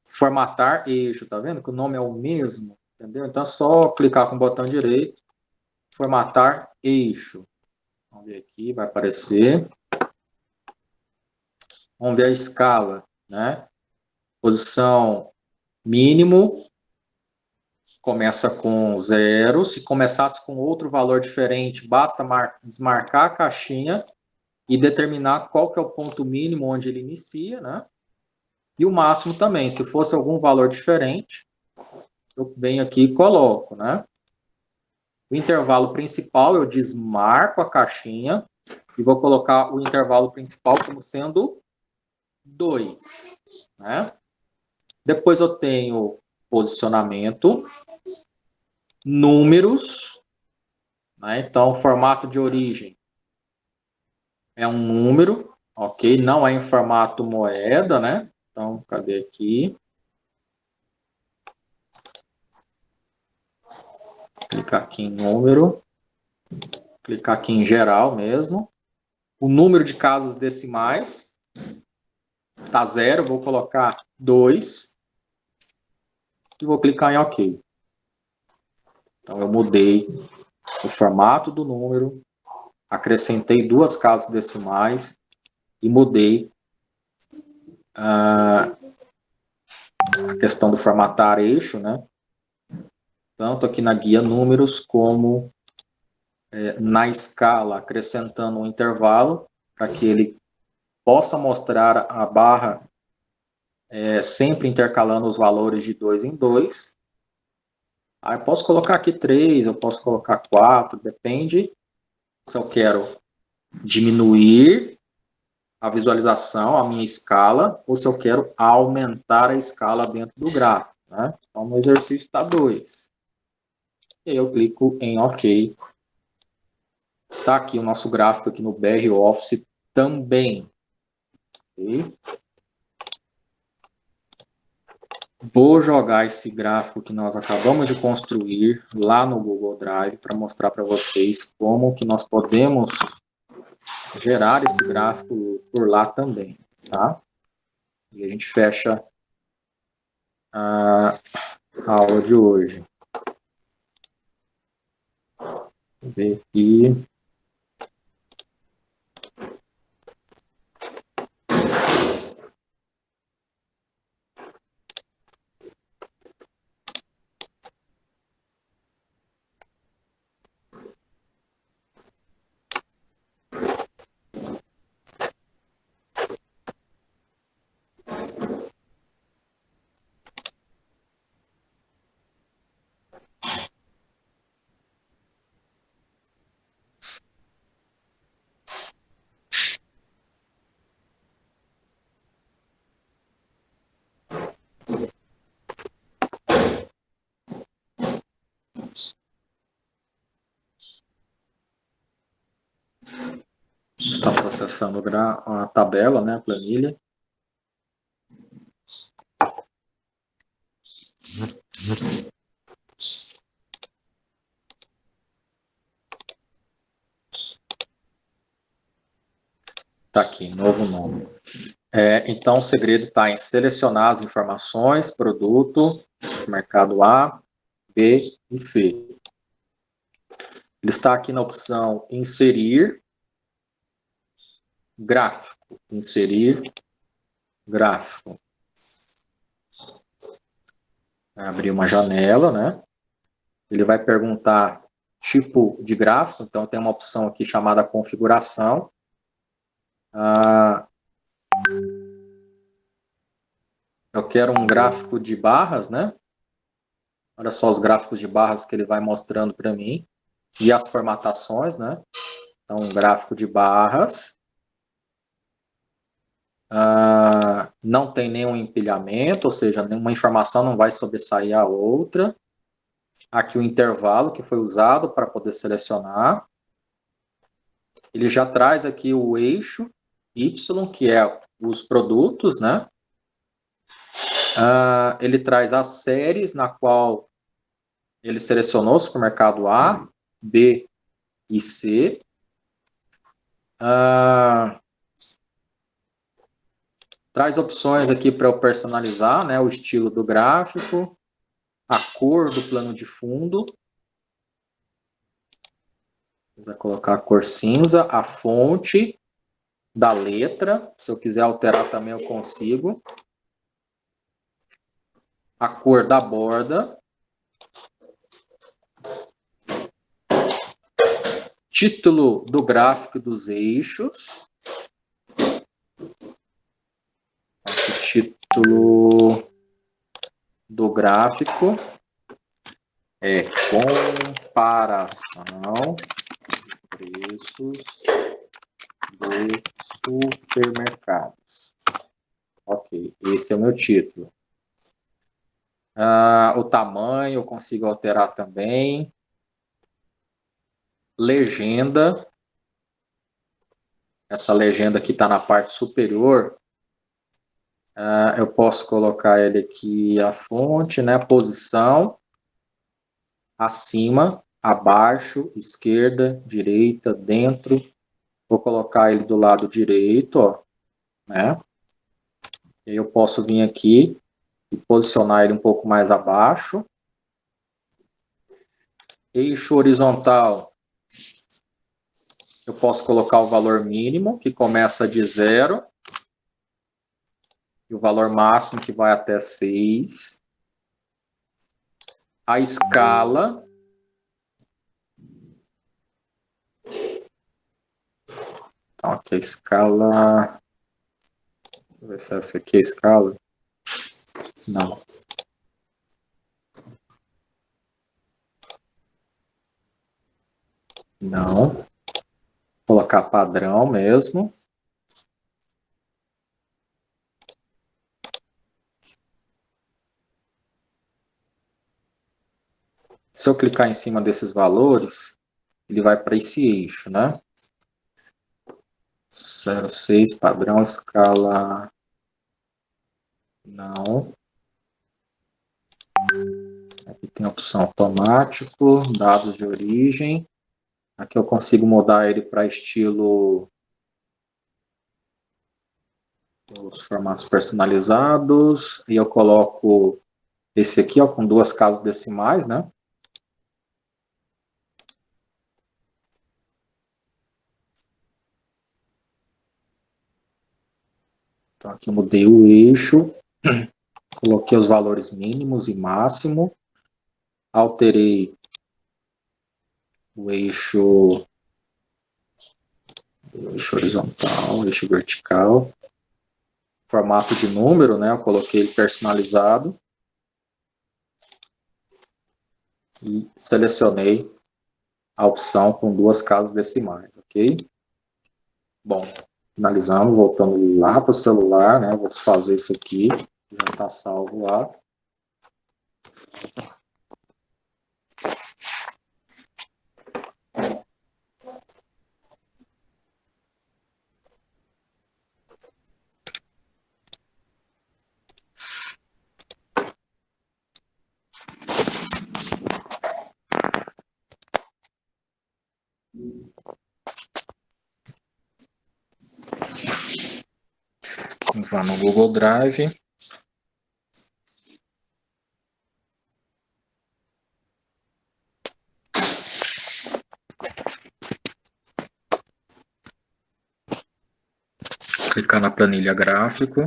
Formatar eixo, tá vendo que o nome é o mesmo? Entendeu? Então é só clicar com o botão direito, formatar eixo. Vamos ver aqui, vai aparecer. Vamos ver a escala, né? Posição mínimo, começa com 0. Se começasse com outro valor diferente, basta desmarcar a caixinha e determinar qual que é o ponto mínimo onde ele inicia, né? E o máximo também. Se fosse algum valor diferente, eu venho aqui e coloco, né? O intervalo principal, eu desmarco a caixinha e vou colocar o intervalo principal como sendo 2, né? Depois eu tenho posicionamento, números, né? Então, formato de origem é um número, ok? Não é em formato moeda, né? Então, cadê aqui? Clicar aqui em número, clicar aqui em geral mesmo. O número de casas decimais tá 0, vou colocar 2 e vou clicar em OK. Então, eu mudei o formato do número, acrescentei 2 casas decimais e mudei a questão do formatar eixo, né? Tanto aqui na guia números como na escala, acrescentando um intervalo para que ele possa mostrar a barra sempre intercalando os valores de 2 em 2. Aí eu posso colocar aqui 3, eu posso colocar 4, depende se eu quero diminuir a visualização, a minha escala, ou se eu quero aumentar a escala dentro do gráfico. Né? Então, no exercício está 2. E aí eu clico em OK. Está aqui o nosso gráfico aqui no BR Office também. Okay? Vou jogar esse gráfico que nós acabamos de construir lá no Google Drive para mostrar para vocês como que nós podemos gerar esse gráfico por lá também, tá? E a gente fecha a aula de hoje. Vou ver aqui. Está processando a tabela, né, a planilha. Está aqui, novo nome. Então, o segredo está em selecionar as informações, produto, supermercado A, B e C. Ele está aqui na opção inserir gráfico. Inserir gráfico. Vai abrir uma janela, né? Ele vai perguntar tipo de gráfico, então tem uma opção aqui chamada configuração. Eu quero um gráfico de barras, né? Olha só os gráficos de barras que ele vai mostrando para mim. E as formatações, né? Então, um gráfico de barras. Não tem nenhum empilhamento, ou seja, nenhuma informação não vai sobressair a outra. Aqui o intervalo que foi usado para poder selecionar. Ele já traz aqui o eixo Y, que é os produtos, né? Ele traz as séries na qual ele selecionou o supermercado A, B e C. Traz opções aqui para eu personalizar, né? O estilo do gráfico, a cor do plano de fundo. Vou colocar a cor cinza, a fonte da letra. Se eu quiser alterar também eu consigo. A cor da borda. Título do gráfico dos eixos. Título do gráfico é comparação de preços de supermercados. Ok, esse é o meu título. O tamanho eu consigo alterar também. Legenda. Essa legenda que está na parte superior. Eu posso colocar ele aqui, a fonte, né? Posição. Acima, abaixo, esquerda, direita, dentro. Vou colocar ele do lado direito, ó, né? E eu posso vir aqui e posicionar ele um pouco mais abaixo. Eixo horizontal. Eu posso colocar o valor mínimo, que começa de 0. E o valor máximo, que vai até 6. A escala. Então, aqui a escala. Deixa eu ver se essa aqui é a escala. Não. Não. Vou colocar padrão mesmo. Se eu clicar em cima desses valores, ele vai para esse eixo, né? 06, padrão, escala. Não. Aqui tem a opção automático, dados de origem. Aqui eu consigo mudar ele para estilo, os formatos personalizados. E eu coloco esse aqui, ó, com 2 casas decimais, né? Então aqui eu mudei o eixo, coloquei os valores mínimos e máximo, alterei o eixo horizontal, eixo vertical, formato de número, né? Eu coloquei ele personalizado e selecionei a opção com 2 casas decimais, ok? Bom, finalizando, voltando lá para o celular, né? Vou desfazer isso aqui, já está salvo lá. Vamos lá no Google Drive. Clicar na planilha gráfico.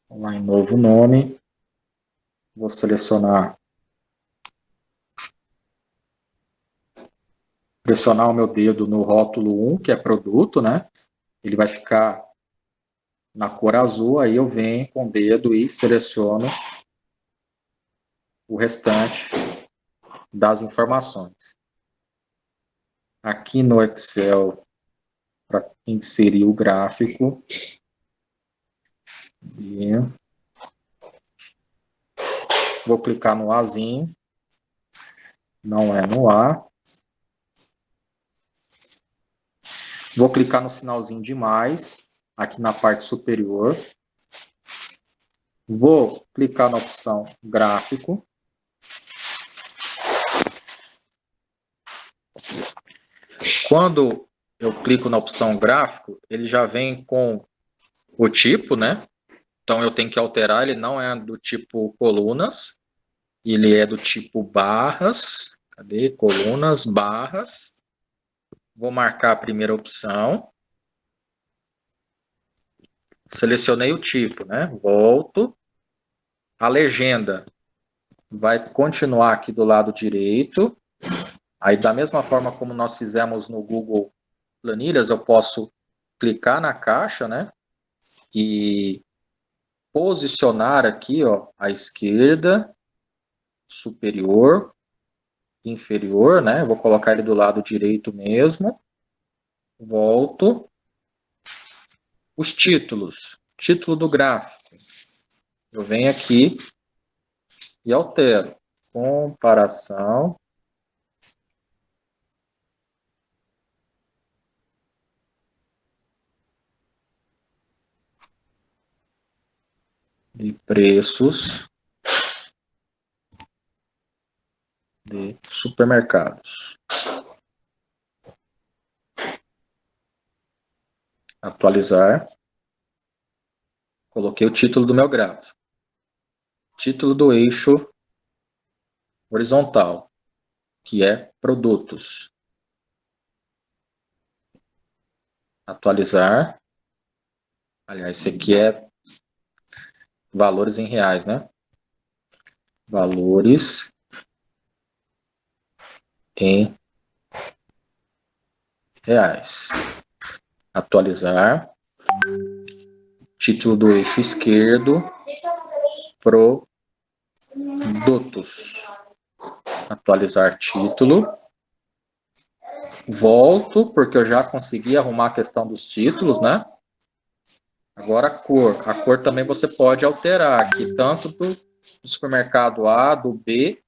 Vou lá em novo nome. Vou pressionar o meu dedo no rótulo 1, que é produto, né? Ele vai ficar na cor azul, aí eu venho com o dedo e seleciono o restante das informações. Aqui no Excel, para inserir o gráfico, e vou clicar no Azinho, não é no A. Vou clicar no sinalzinho de mais, aqui na parte superior. Vou clicar na opção gráfico. Quando eu clico na opção gráfico, ele já vem com o tipo, né? Então eu tenho que alterar, ele não é do tipo colunas, ele é do tipo barras. Cadê? Colunas, barras. Vou marcar a primeira opção. Selecionei o tipo, né? Volto. A legenda vai continuar aqui do lado direito. Aí, da mesma forma como nós fizemos no Google Planilhas, eu posso clicar na caixa, né? E posicionar aqui, ó, à esquerda, superior, inferior, né? Vou colocar ele do lado direito mesmo. Volto. Os títulos. Título do gráfico. Eu venho aqui e altero. Comparação de preços de supermercados. Atualizar. Coloquei o título do meu gráfico. Título do eixo horizontal, que é produtos. Atualizar. Aliás, esse aqui é valores em reais, né? Valores em reais. Atualizar. Título do eixo esquerdo. Produtos. Atualizar título. Volto, porque eu já consegui arrumar a questão dos títulos, né? Agora a cor. A cor também você pode alterar aqui, tanto do supermercado A, do B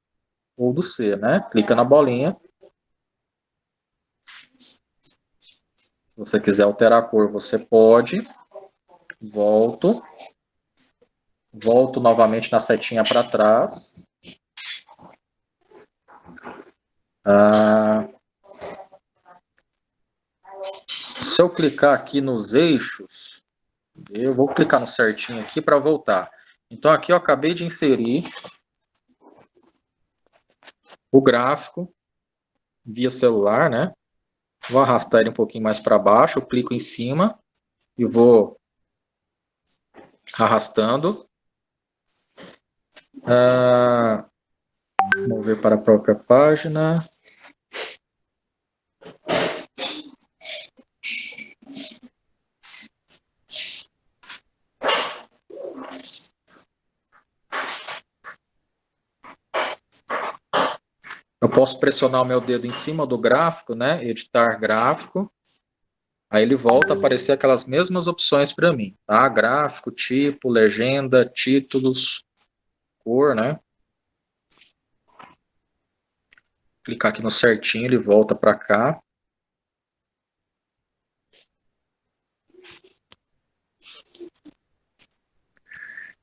ou do C, né? Clica na bolinha. Se você quiser alterar a cor, você pode. Volto. Volto novamente na setinha para trás. Se eu clicar aqui nos eixos, eu vou clicar no certinho aqui para voltar. Então aqui eu acabei de inserir o gráfico via celular, né? Vou arrastar ele um pouquinho mais para baixo, eu clico em cima e vou arrastando. Mover para a própria página. Eu posso pressionar o meu dedo em cima do gráfico, né? Editar gráfico. Aí ele volta a aparecer aquelas mesmas opções para mim, tá? Gráfico, tipo, legenda, títulos, cor, né? Clicar aqui no certinho, ele volta para cá.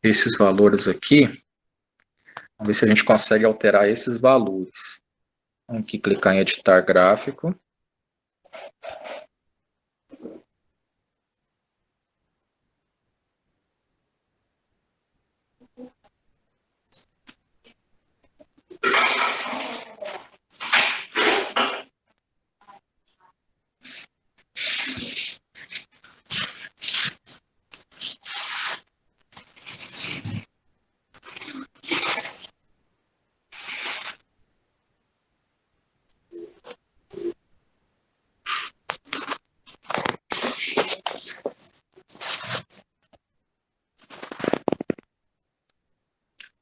Esses valores aqui, vamos ver se a gente consegue alterar esses valores. Vamos aqui clicar em editar gráfico.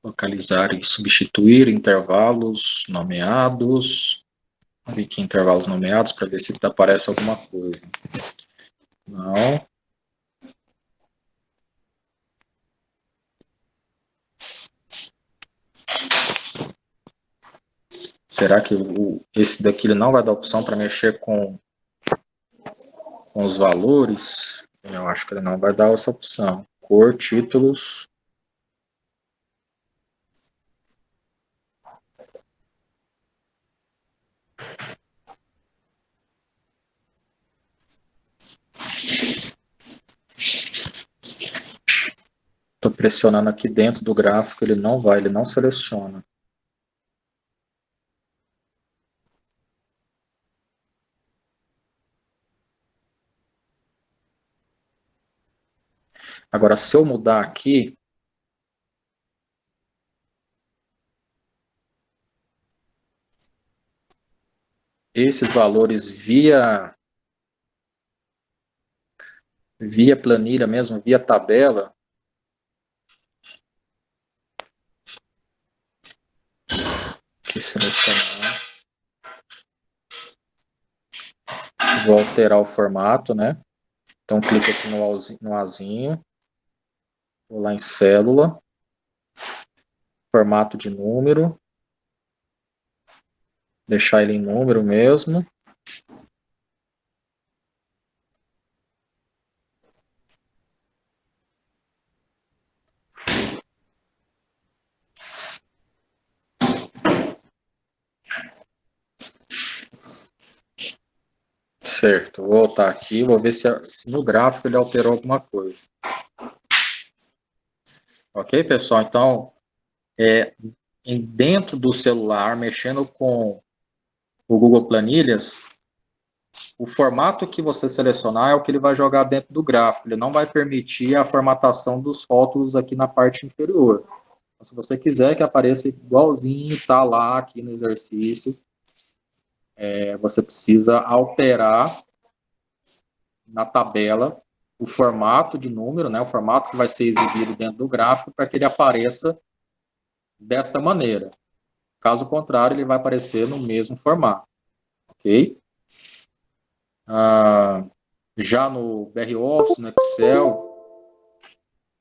Localizar e substituir intervalos nomeados. Vamos ver aqui intervalos nomeados para ver se aparece alguma coisa. Não. Será que esse daqui ele não vai dar opção para mexer com os valores? Eu acho que ele não vai dar essa opção. Cor, títulos. Estou pressionando aqui dentro do gráfico, ele não seleciona. Agora, se eu mudar aqui, esses valores via planilha mesmo, via tabela, aqui selecionar, vou alterar o formato, né? Então, clico aqui no Azinho, vou lá em célula, formato de número, deixar ele em número mesmo. Certo, vou voltar aqui, vou ver se no gráfico ele alterou alguma coisa. Ok, pessoal? Então, dentro do celular, mexendo com o Google Planilhas, o formato que você selecionar é o que ele vai jogar dentro do gráfico. Ele não vai permitir a formatação dos rótulos aqui na parte inferior. Então, se você quiser que apareça igualzinho, tá lá aqui no exercício, você precisa alterar na tabela o formato de número, né, o formato que vai ser exibido dentro do gráfico para que ele apareça desta maneira. Caso contrário, ele vai aparecer no mesmo formato. Ok? Já no BR Office, no Excel,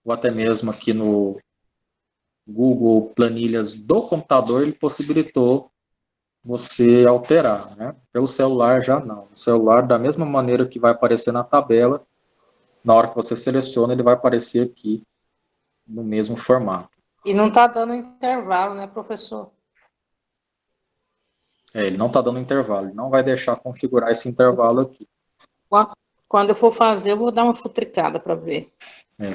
ou até mesmo aqui no Google Planilhas do computador, ele possibilitou você alterar, né? Pelo celular já não. O celular, da mesma maneira que vai aparecer na tabela, na hora que você seleciona, ele vai aparecer aqui no mesmo formato. E não está dando intervalo, né, professor? Ele não está dando intervalo, ele não vai deixar configurar esse intervalo aqui. Quando eu for fazer, eu vou dar uma futricada para ver.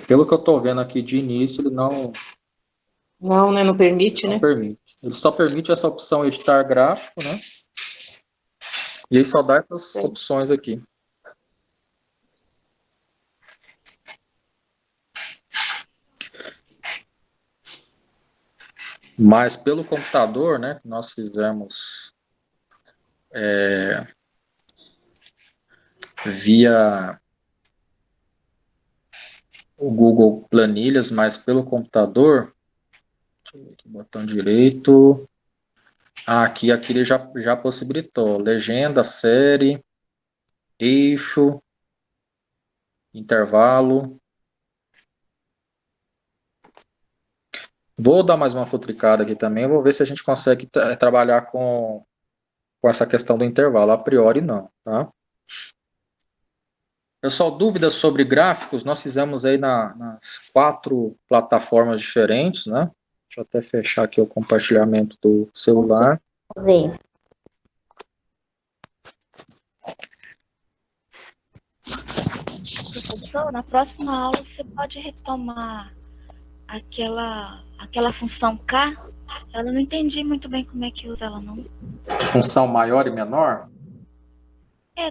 Pelo que eu estou vendo aqui de início, ele não... Não, né? Não permite, Não né? permite. Ele só permite essa opção editar gráfico, né? E ele só dá essas opções aqui. Mas pelo computador, né, que nós fizemos via o Google Planilhas, mas pelo computador, deixa eu ver aqui, botão direito, aqui ele já possibilitou, legenda, série, eixo, intervalo. Vou dar mais uma futricada aqui também, vou ver se a gente consegue trabalhar com essa questão do intervalo. A priori, não, tá? Pessoal, dúvidas sobre gráficos? Nós fizemos aí nas 4 plataformas diferentes, né? Deixa eu até fechar aqui o compartilhamento do celular. Fazer. Professor, na próxima aula você pode retomar aquela função K? Eu não entendi muito bem como é que usa ela, não. Função maior e menor?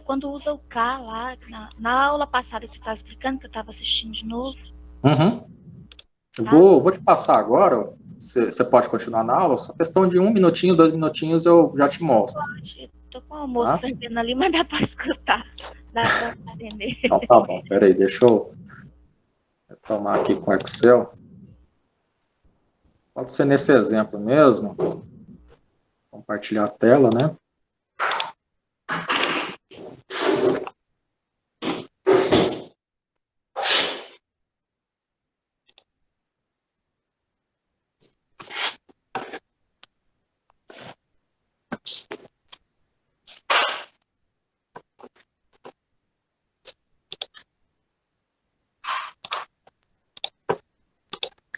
Quando usa o K lá, na aula passada você estava explicando, que eu estava assistindo de novo. Uhum. Eu vou te passar agora, você pode continuar na aula, só questão de 1 minutinho, 2 minutinhos eu já te mostro. Pode, tô com o almoço fervendo ali, mas dá para escutar, dá para entender. Então tá bom, peraí, deixa eu retomar aqui com o Excel. Pode ser nesse exemplo mesmo. Compartilhar a tela, né?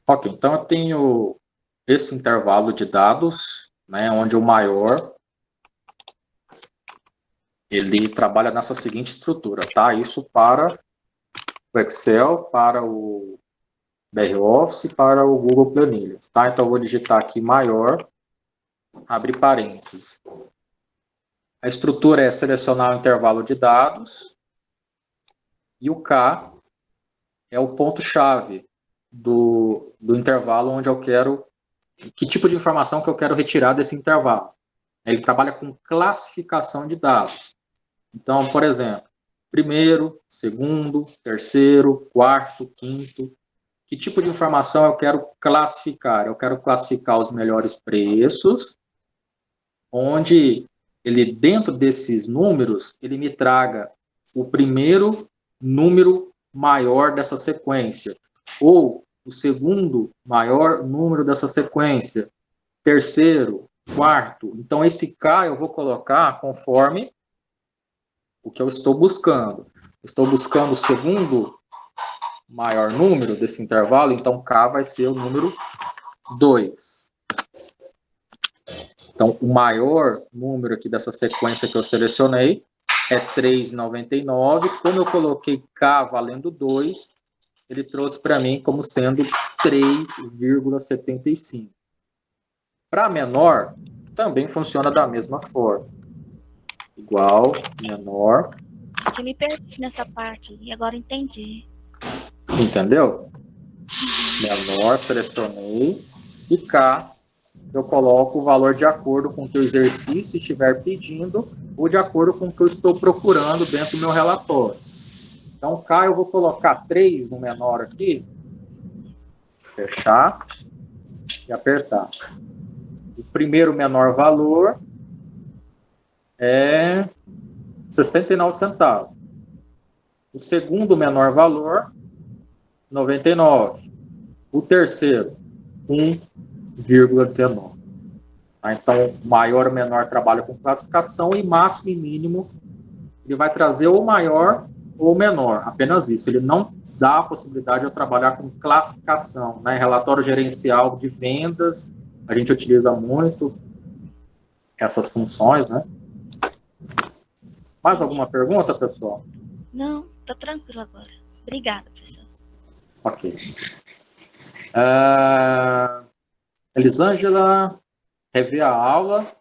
Ok, então eu tenho esse intervalo de dados, né, onde o maior, ele trabalha nessa seguinte estrutura, tá? Isso para o Excel, para o BR Office, para o Google Planilhas, tá? Então eu vou digitar aqui maior, abre parênteses. A estrutura é selecionar o intervalo de dados e o K é o ponto-chave do intervalo onde eu quero, que tipo de informação que eu quero retirar desse intervalo. Ele trabalha com classificação de dados. Então, por exemplo, primeiro, segundo, terceiro, quarto, quinto. Que tipo de informação eu quero classificar? Eu quero classificar os melhores preços, onde ele, dentro desses números, ele me traga o primeiro número maior dessa sequência, ou o segundo maior número dessa sequência, terceiro, quarto. Então, esse K eu vou colocar conforme o que eu estou buscando. Estou buscando o segundo maior número desse intervalo, então K vai ser o número 2. Então, o maior número aqui dessa sequência que eu selecionei é 3,99. Como eu coloquei K valendo 2, ele trouxe para mim como sendo 3,75. Para menor, também funciona da mesma forma. Igual, menor. Eu me perdi nessa parte e agora entendi. Entendeu? Menor, selecionei. E K, eu coloco o valor de acordo com o que o exercício estiver pedindo ou de acordo com o que eu estou procurando dentro do meu relatório. Então, K, eu vou colocar 3 no menor aqui. Fechar e apertar. O primeiro menor valor é 69 centavos. O segundo menor valor, 99. O terceiro, 1,19. Tá? Então, maior ou menor trabalha com classificação e máximo e mínimo ele vai trazer ou maior ou menor, apenas isso. Ele não dá a possibilidade de eu trabalhar com classificação, né? Relatório gerencial de vendas, a gente utiliza muito essas funções, né? Mais alguma pergunta, pessoal? Não, tô tranquilo agora. Obrigada, professor. Ok. Elisângela, rever a aula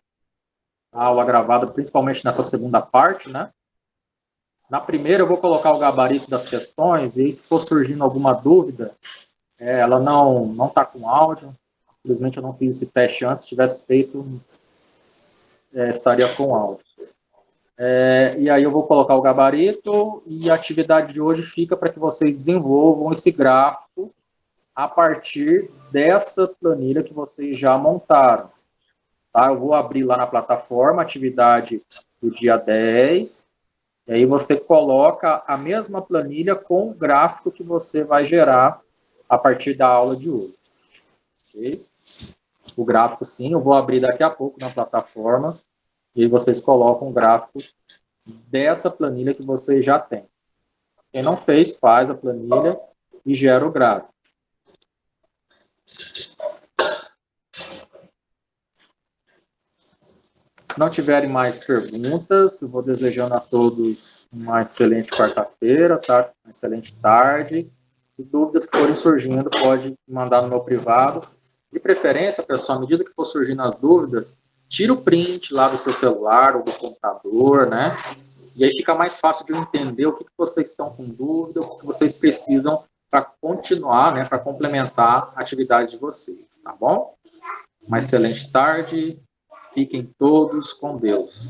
gravada principalmente nessa segunda parte, né? Na primeira eu vou colocar o gabarito das questões e se for surgindo alguma dúvida, ela não está com áudio. Infelizmente eu não fiz esse teste antes, se tivesse feito, estaria com áudio. E aí eu vou colocar o gabarito e a atividade de hoje fica para que vocês desenvolvam esse gráfico a partir dessa planilha que vocês já montaram. Tá? Eu vou abrir lá na plataforma, atividade do dia 10, e aí você coloca a mesma planilha com o gráfico que você vai gerar a partir da aula de hoje. Okay? O gráfico, sim, eu vou abrir daqui a pouco na plataforma, e aí vocês colocam o gráfico dessa planilha que vocês já têm. Quem não fez, faz a planilha e gera o gráfico. Se não tiverem mais perguntas, eu vou desejando a todos uma excelente quarta-feira, tá? Uma excelente tarde. E dúvidas que forem surgindo, pode mandar no meu privado. De preferência, pessoal, à medida que for surgindo as dúvidas, tira o print lá do seu celular ou do computador, né? E aí fica mais fácil de eu entender o que vocês estão com dúvida, o que vocês precisam para continuar, né? Para complementar a atividade de vocês, tá bom? Uma excelente tarde. Fiquem todos com Deus.